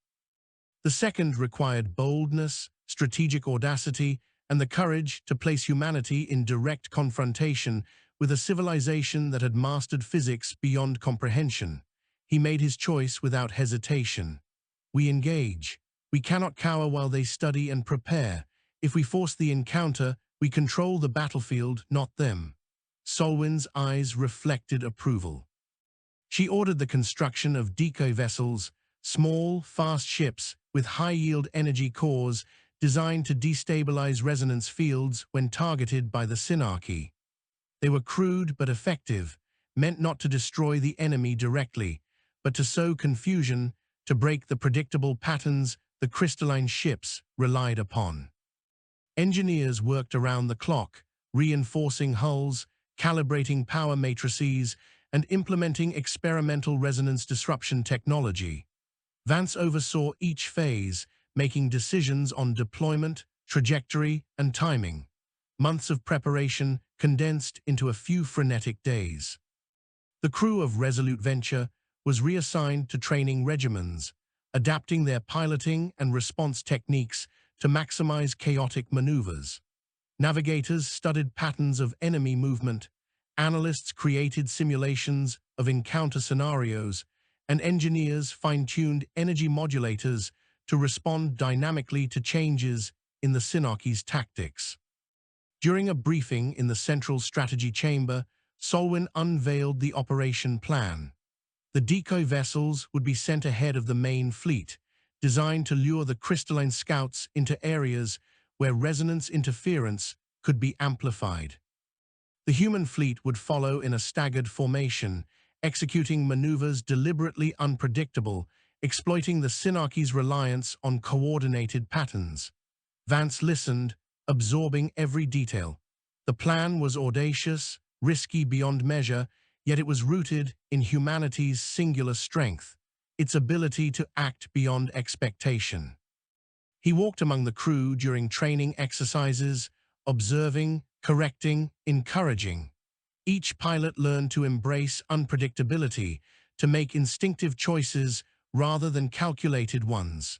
The second required boldness, strategic audacity, and the courage to place humanity in direct confrontation with a civilization that had mastered physics beyond comprehension. He made his choice without hesitation. "We engage. We cannot cower while they study and prepare. If we force the encounter, we control the battlefield, not them." Solwyn's eyes reflected approval. She ordered the construction of decoy vessels, small, fast ships with high-yield energy cores designed to destabilize resonance fields when targeted by the Synarchy. They were crude but effective, meant not to destroy the enemy directly, but to sow confusion, to break the predictable patterns the crystalline ships relied upon. Engineers worked around the clock, reinforcing hulls, calibrating power matrices, and implementing experimental resonance disruption technology. Vance oversaw each phase, making decisions on deployment, trajectory, and timing. Months of preparation condensed into a few frenetic days. The crew of Resolute Venture was reassigned to training regimens, adapting their piloting and response techniques to maximize chaotic maneuvers. Navigators studied patterns of enemy movement, analysts created simulations of encounter scenarios, and engineers fine-tuned energy modulators to respond dynamically to changes in the Synarchy's tactics. During a briefing in the Central Strategy Chamber, Solwyn unveiled the operation plan. The decoy vessels would be sent ahead of the main fleet, designed to lure the crystalline scouts into areas where resonance interference could be amplified. The human fleet would follow in a staggered formation, executing maneuvers deliberately unpredictable, exploiting the Synarchy's reliance on coordinated patterns. Vance listened, absorbing every detail. The plan was audacious, risky beyond measure, yet it was rooted in humanity's singular strength, its ability to act beyond expectation. He walked among the crew during training exercises, observing, correcting, encouraging. Each pilot learned to embrace unpredictability, to make instinctive choices rather than calculated ones.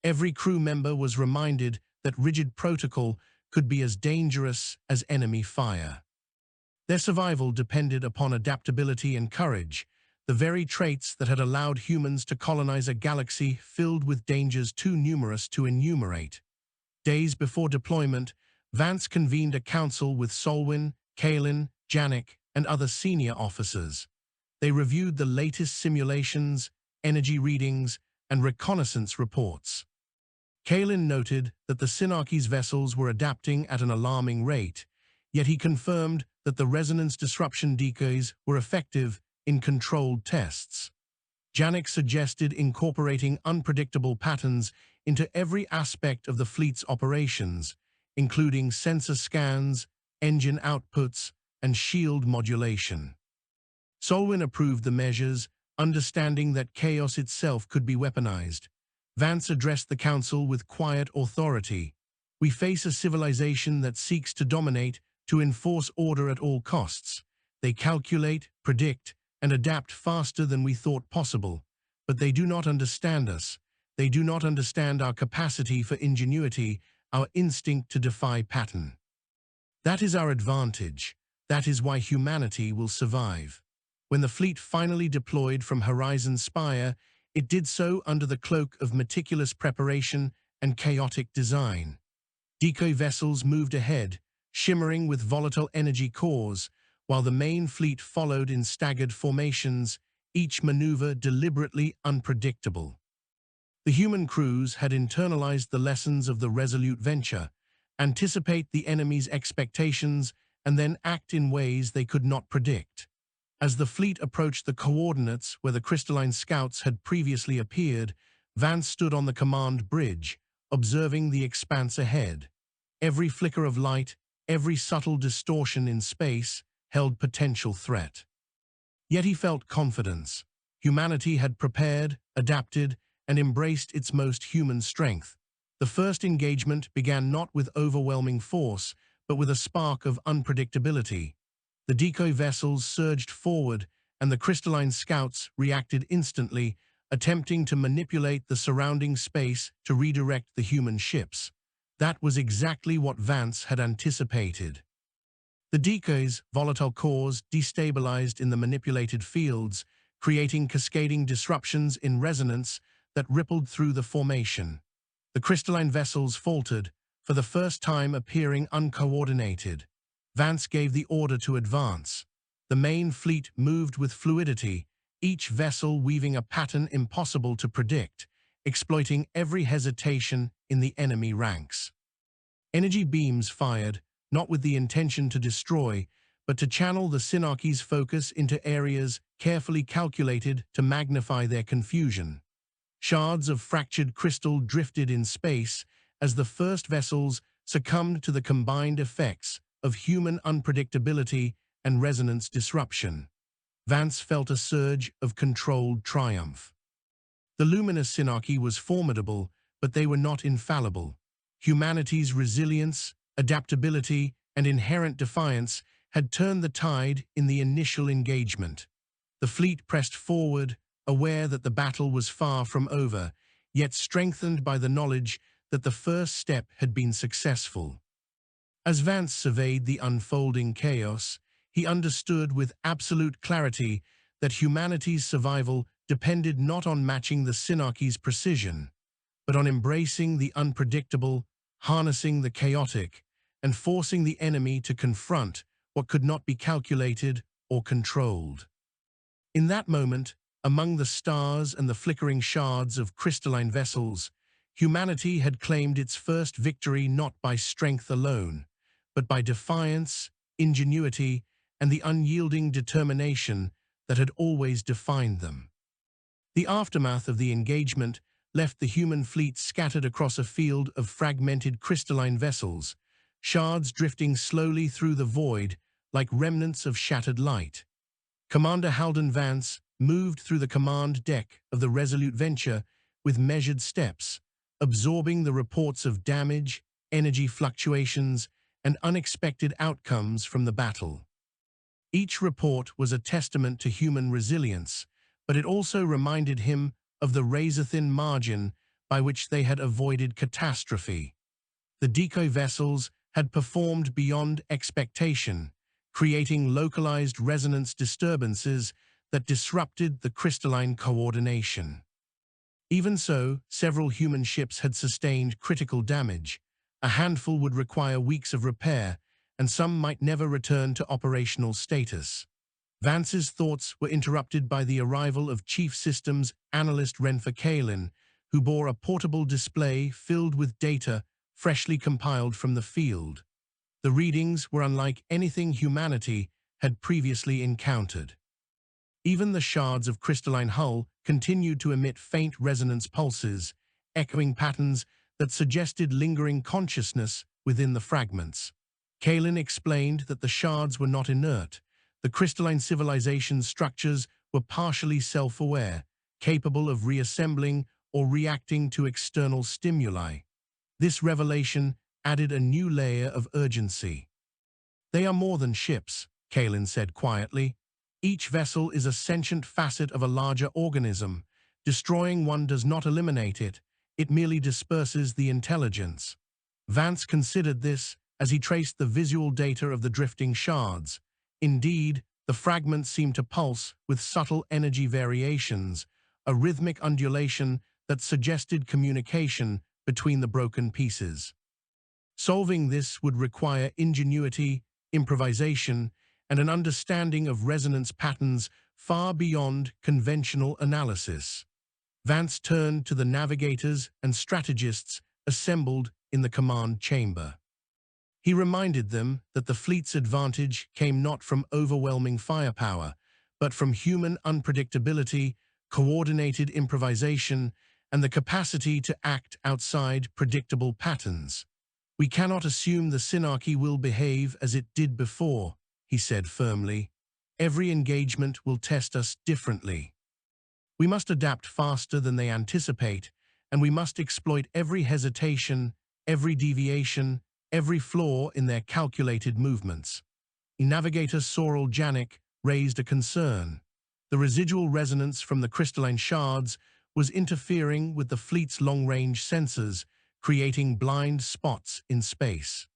Every crew member was reminded that rigid protocol could be as dangerous as enemy fire. Their survival depended upon adaptability and courage, the very traits that had allowed humans to colonize a galaxy filled with dangers too numerous to enumerate. Days before deployment, Vance convened a council with Solwyn, Kaelin, Janek, and other senior officers. They reviewed the latest simulations, energy readings, and reconnaissance reports. Kaelin noted that the Synarchy's vessels were adapting at an alarming rate, yet he confirmed that the resonance disruption decoys were effective in controlled tests. Janek suggested incorporating unpredictable patterns into every aspect of the fleet's operations, including sensor scans, engine outputs, and shield modulation. Solwyn approved the measures, understanding that chaos itself could be weaponized. Vance addressed the council with quiet authority. "We face a civilization that seeks to dominate, to enforce order at all costs. They calculate, predict, and adapt faster than we thought possible. But they do not understand us. They do not understand our capacity for ingenuity, our instinct to defy pattern. That is our advantage. That is why humanity will survive." When the fleet finally deployed from Horizon Spire, it did so under the cloak of meticulous preparation and chaotic design. Decoy vessels moved ahead, shimmering with volatile energy cores, while the main fleet followed in staggered formations, each maneuver deliberately unpredictable. The human crews had internalized the lessons of the Resolute Venture, anticipate the enemy's expectations, and then act in ways they could not predict. As the fleet approached the coordinates where the crystalline scouts had previously appeared, Vance stood on the command bridge, observing the expanse ahead. Every flicker of light, every subtle distortion in space, held potential threat. Yet he felt confidence. Humanity had prepared, adapted, and embraced its most human strength. The first engagement began not with overwhelming force, but with a spark of unpredictability. The decoy vessels surged forward, and the crystalline scouts reacted instantly, attempting to manipulate the surrounding space to redirect the human ships. That was exactly what Vance had anticipated. The decoys, volatile cores, destabilized in the manipulated fields, creating cascading disruptions in resonance that rippled through the formation. The crystalline vessels faltered, for the first time appearing uncoordinated. Vance gave the order to advance. The main fleet moved with fluidity, each vessel weaving a pattern impossible to predict, exploiting every hesitation in the enemy ranks. Energy beams fired, not with the intention to destroy, but to channel the Synarchy's focus into areas carefully calculated to magnify their confusion. Shards of fractured crystal drifted in space as the first vessels succumbed to the combined effects of human unpredictability and resonance disruption. Vance felt a surge of controlled triumph. The Luminous Synarchy was formidable, but they were not infallible. Humanity's resilience, adaptability, and inherent defiance had turned the tide in the initial engagement. The fleet pressed forward, aware that the battle was far from over, yet strengthened by the knowledge that the first step had been successful. As Vance surveyed the unfolding chaos, he understood with absolute clarity that humanity's survival depended not on matching the Synarchy's precision, but on embracing the unpredictable, harnessing the chaotic, and forcing the enemy to confront what could not be calculated or controlled. In that moment, among the stars and the flickering shards of crystalline vessels, humanity had claimed its first victory not by strength alone, but by defiance, ingenuity, and the unyielding determination that had always defined them. The aftermath of the engagement left the human fleet scattered across a field of fragmented crystalline vessels, shards drifting slowly through the void like remnants of shattered light. Commander Halden Vance moved through the command deck of the Resolute Venture with measured steps, absorbing the reports of damage, energy fluctuations, and unexpected outcomes from the battle. Each report was a testament to human resilience, but it also reminded him of the razor-thin margin by which they had avoided catastrophe. The decoy vessels had performed beyond expectation, creating localized resonance disturbances that disrupted the crystalline coordination. Even so, several human ships had sustained critical damage. A handful would require weeks of repair, and some might never return to operational status. Vance's thoughts were interrupted by the arrival of Chief Systems Analyst Renfer Kalin, who bore a portable display filled with data freshly compiled from the field. The readings were unlike anything humanity had previously encountered. Even the shards of crystalline hull continued to emit faint resonance pulses, echoing patterns that suggested lingering consciousness within the fragments. Kalin explained that the shards were not inert. The crystalline civilization's structures were partially self-aware, capable of reassembling or reacting to external stimuli. This revelation added a new layer of urgency. "They are more than ships," Kalin said quietly. "Each vessel is a sentient facet of a larger organism. Destroying one does not eliminate it, it merely disperses the intelligence." Vance considered this as he traced the visual data of the drifting shards. Indeed, the fragments seemed to pulse with subtle energy variations, a rhythmic undulation that suggested communication between the broken pieces. Solving this would require ingenuity, improvisation, and an understanding of resonance patterns far beyond conventional analysis. Vance turned to the navigators and strategists assembled in the command chamber. He reminded them that the fleet's advantage came not from overwhelming firepower, but from human unpredictability, coordinated improvisation, and the capacity to act outside predictable patterns. "We cannot assume the Synarchy will behave as it did before," he said firmly. "Every engagement will test us differently. We must adapt faster than they anticipate, and we must exploit every hesitation, every deviation, every flaw in their calculated movements." Navigator Sorel Janik raised a concern. The residual resonance from the crystalline shards was interfering with the fleet's long-range sensors, creating blind spots in space.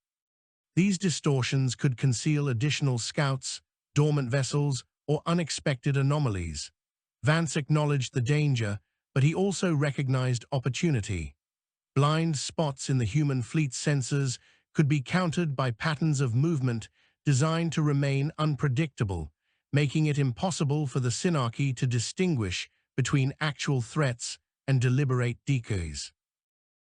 These distortions could conceal additional scouts, dormant vessels, or unexpected anomalies. Vance acknowledged the danger, but he also recognized opportunity. Blind spots in the human fleet's sensors could be countered by patterns of movement designed to remain unpredictable, making it impossible for the Synarchy to distinguish between actual threats and deliberate decoys.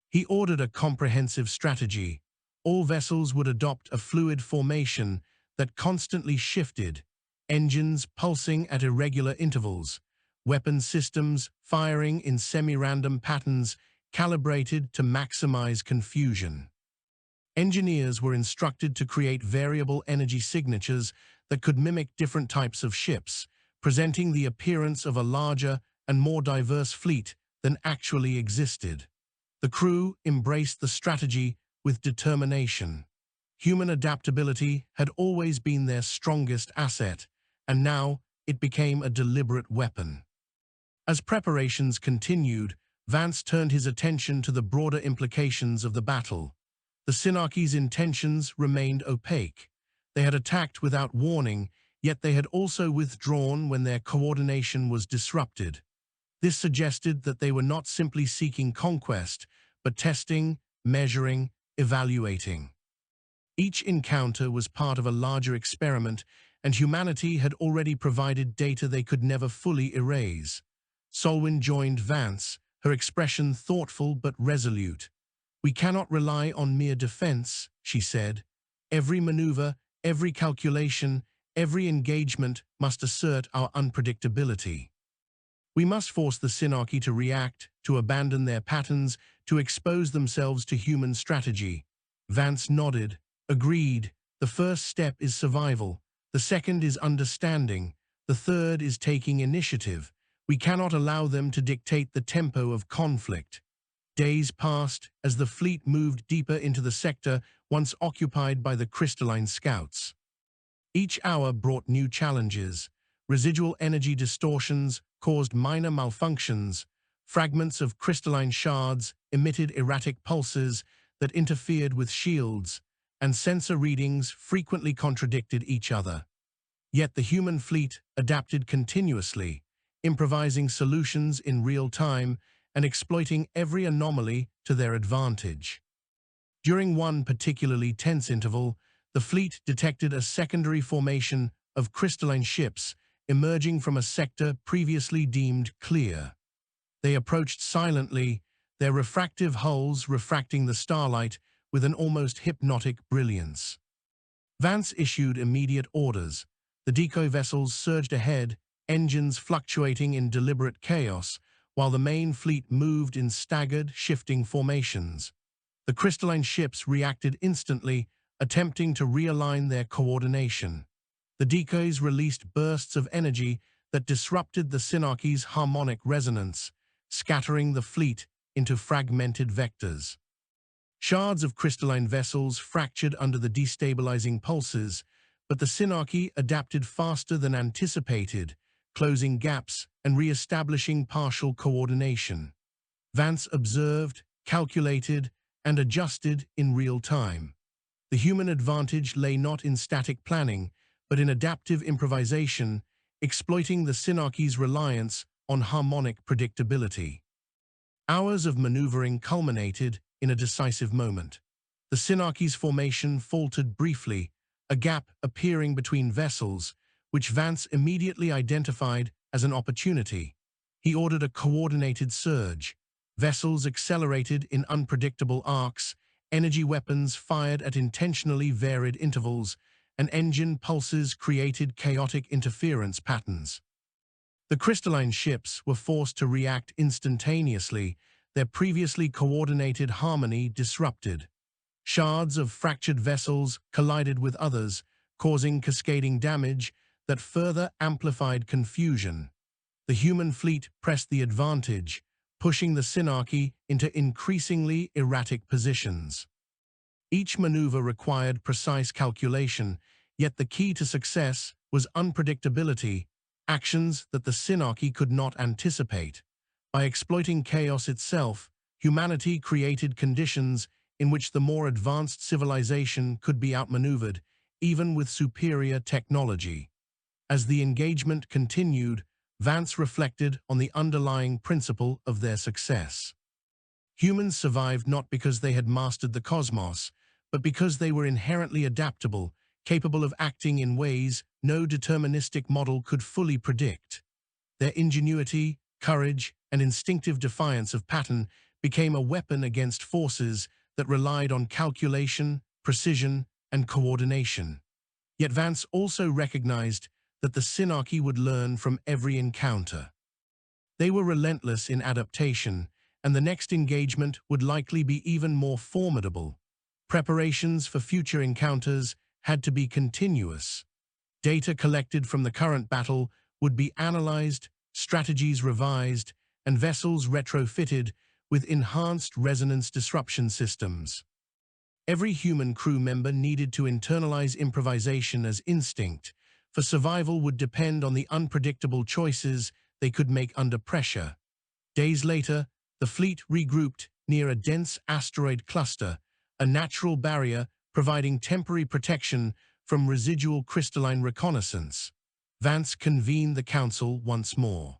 He ordered a comprehensive strategy. All vessels would adopt a fluid formation that constantly shifted, engines pulsing at irregular intervals, weapon systems firing in semi-random patterns calibrated to maximize confusion. Engineers were instructed to create variable energy signatures that could mimic different types of ships, presenting the appearance of a larger and more diverse fleet than actually existed. The crew embraced the strategy with determination. Human adaptability had always been their strongest asset, and now it became a deliberate weapon. As preparations continued, Vance turned his attention to the broader implications of the battle. The Synarchy's intentions remained opaque. They had attacked without warning, yet they had also withdrawn when their coordination was disrupted. This suggested that they were not simply seeking conquest, but testing, measuring, evaluating. Each encounter was part of a larger experiment, and humanity had already provided data they could never fully erase. Solwyn joined Vance, her expression thoughtful but resolute. "We cannot rely on mere defense," she said. "Every maneuver, every calculation, every engagement must assert our unpredictability. We must force the Synarchy to react, to abandon their patterns, to expose themselves to human strategy." Vance nodded, agreed. "The first step is survival. The second is understanding. The third is taking initiative. We cannot allow them to dictate the tempo of conflict." Days passed as the fleet moved deeper into the sector once occupied by the crystalline scouts. Each hour brought new challenges. Residual energy distortions caused minor malfunctions. Fragments of crystalline shards emitted erratic pulses that interfered with shields, and sensor readings frequently contradicted each other. Yet the human fleet adapted continuously, improvising solutions in real time and exploiting every anomaly to their advantage. During one particularly tense interval, the fleet detected a secondary formation of crystalline ships emerging from a sector previously deemed clear. They approached silently, their refractive hulls refracting the starlight with an almost hypnotic brilliance. Vance issued immediate orders. The decoy vessels surged ahead, engines fluctuating in deliberate chaos, while the main fleet moved in staggered, shifting formations. The crystalline ships reacted instantly, attempting to realign their coordination. The decoys released bursts of energy that disrupted the Synarchy's harmonic resonance, scattering the fleet into fragmented vectors. Shards of crystalline vessels fractured under the destabilizing pulses, but the Synarchy adapted faster than anticipated, closing gaps and re-establishing partial coordination. Vance observed, calculated, and adjusted in real time. The human advantage lay not in static planning, but in adaptive improvisation, exploiting the Synarchy's reliance on harmonic predictability. Hours of maneuvering culminated in a decisive moment. The Synarchy's formation faltered briefly, a gap appearing between vessels, which Vance immediately identified as an opportunity. He ordered a coordinated surge. Vessels accelerated in unpredictable arcs, energy weapons fired at intentionally varied intervals, and engine pulses created chaotic interference patterns. The crystalline ships were forced to react instantaneously, their previously coordinated harmony disrupted. Shards of fractured vessels collided with others, causing cascading damage that further amplified confusion. The human fleet pressed the advantage, pushing the Synarchy into increasingly erratic positions. Each maneuver required precise calculation, yet the key to success was unpredictability, actions that the Synarchy could not anticipate. By exploiting chaos itself, humanity created conditions in which the more advanced civilization could be outmaneuvered, even with superior technology. As the engagement continued, Vance reflected on the underlying principle of their success. Humans survived not because they had mastered the cosmos, but because they were inherently adaptable, capable of acting in ways no deterministic model could fully predict. Their ingenuity, courage, and instinctive defiance of pattern became a weapon against forces that relied on calculation, precision, and coordination. Yet Vance also recognized that the Synarchy would learn from every encounter. They were relentless in adaptation, and the next engagement would likely be even more formidable. Preparations for future encounters had to be continuous. Data collected from the current battle would be analyzed, strategies revised, and vessels retrofitted with enhanced resonance disruption systems. Every human crew member needed to internalize improvisation as instinct, for survival would depend on the unpredictable choices they could make under pressure. Days later, the fleet regrouped near a dense asteroid cluster, a natural barrier providing temporary protection from residual crystalline reconnaissance. Vance convened the council once more.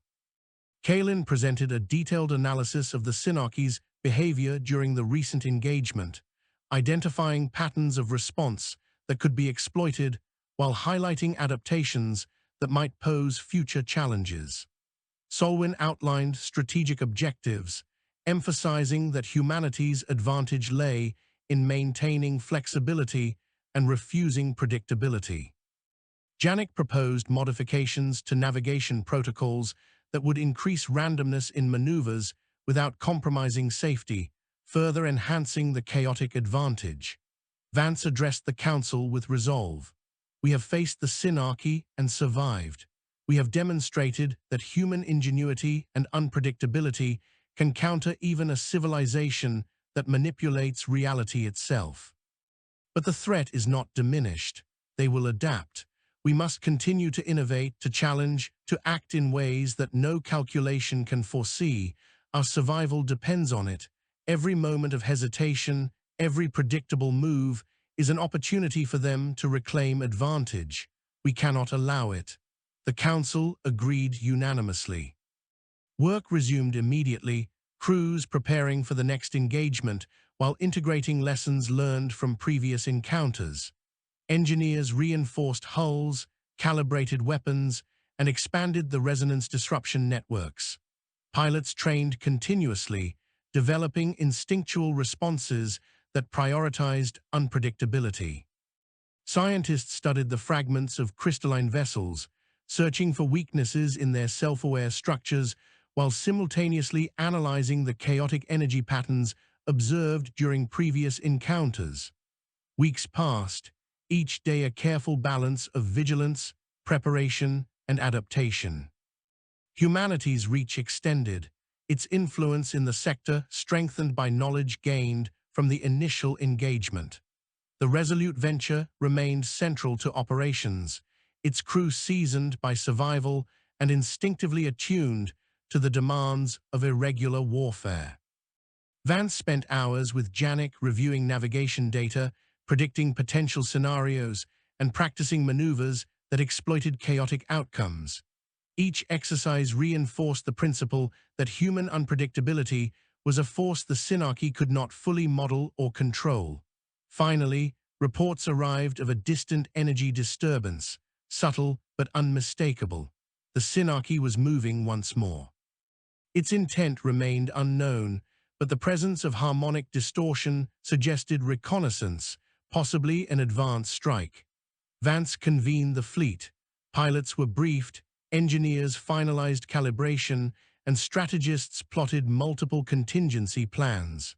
Kalin presented a detailed analysis of the Synarchy's behavior during the recent engagement, identifying patterns of response that could be exploited while highlighting adaptations that might pose future challenges. Solwyn outlined strategic objectives, emphasizing that humanity's advantage lay in maintaining flexibility and refusing predictability. Janik proposed modifications to navigation protocols that would increase randomness in maneuvers without compromising safety, further enhancing the chaotic advantage. Vance addressed the council with resolve. We have faced the Synarchy and survived. We have demonstrated that human ingenuity and unpredictability can counter even a civilization that manipulates reality itself. But the threat is not diminished. They will adapt. We must continue to innovate, to challenge, to act in ways that no calculation can foresee. Our survival depends on it. Every moment of hesitation, every predictable move is an opportunity for them to reclaim advantage. We cannot allow it. The council agreed unanimously. Work resumed immediately, crews preparing for the next engagement while integrating lessons learned from previous encounters. Engineers reinforced hulls, calibrated weapons, and expanded the resonance disruption networks. Pilots trained continuously, developing instinctual responses that prioritized unpredictability. Scientists studied the fragments of crystalline vessels, searching for weaknesses in their self-aware structures while simultaneously analyzing the chaotic energy patterns observed during previous encounters. Weeks passed, each day a careful balance of vigilance, preparation, and adaptation. Humanity's reach extended, its influence in the sector strengthened by knowledge gained from the initial engagement. The resolute venture remained central to operations, its crew seasoned by survival and instinctively attuned to the demands of irregular warfare. Vance spent hours with Janik reviewing navigation data, predicting potential scenarios, and practicing maneuvers that exploited chaotic outcomes. Each exercise reinforced the principle that human unpredictability was a force the Synarchy could not fully model or control. Finally, reports arrived of a distant energy disturbance, subtle but unmistakable. The Synarchy was moving once more. Its intent remained unknown, but the presence of harmonic distortion suggested reconnaissance, possibly an advance strike. Vance convened the fleet. Pilots were briefed, Engineers finalized calibration, and strategists plotted multiple contingency plans.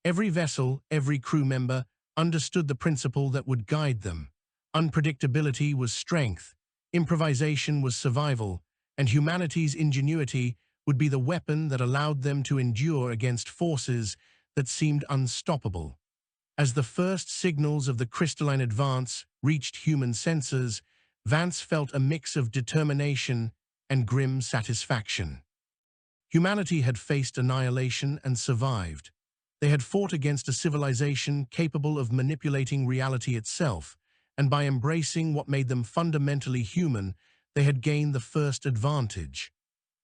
Every vessel, every crew member, understood the principle that would guide them. Unpredictability was strength, improvisation was survival, and humanity's ingenuity would be the weapon that allowed them to endure against forces that seemed unstoppable. As the first signals of the crystalline advance reached human sensors, Vance felt a mix of determination and grim satisfaction. Humanity had faced annihilation and survived. They had fought against a civilization capable of manipulating reality itself, and by embracing what made them fundamentally human, they had gained the first advantage.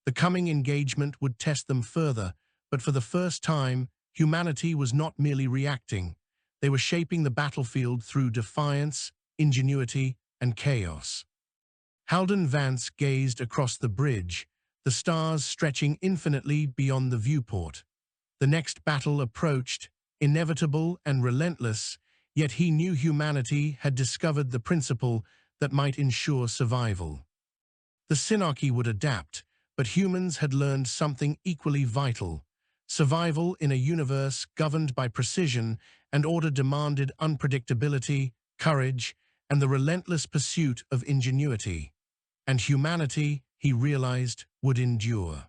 The coming engagement would test them further, but for the first time, humanity was not merely reacting. They were shaping the battlefield through defiance, ingenuity, and chaos. Halden Vance gazed across the bridge, the stars stretching infinitely beyond the viewport. The next battle approached, inevitable and relentless, yet he knew humanity had discovered the principle that might ensure survival. The Synarchy would adapt, but humans had learned something equally vital. Survival in a universe governed by precision and order demanded unpredictability, courage, and the relentless pursuit of ingenuity. And humanity, he realized, would endure.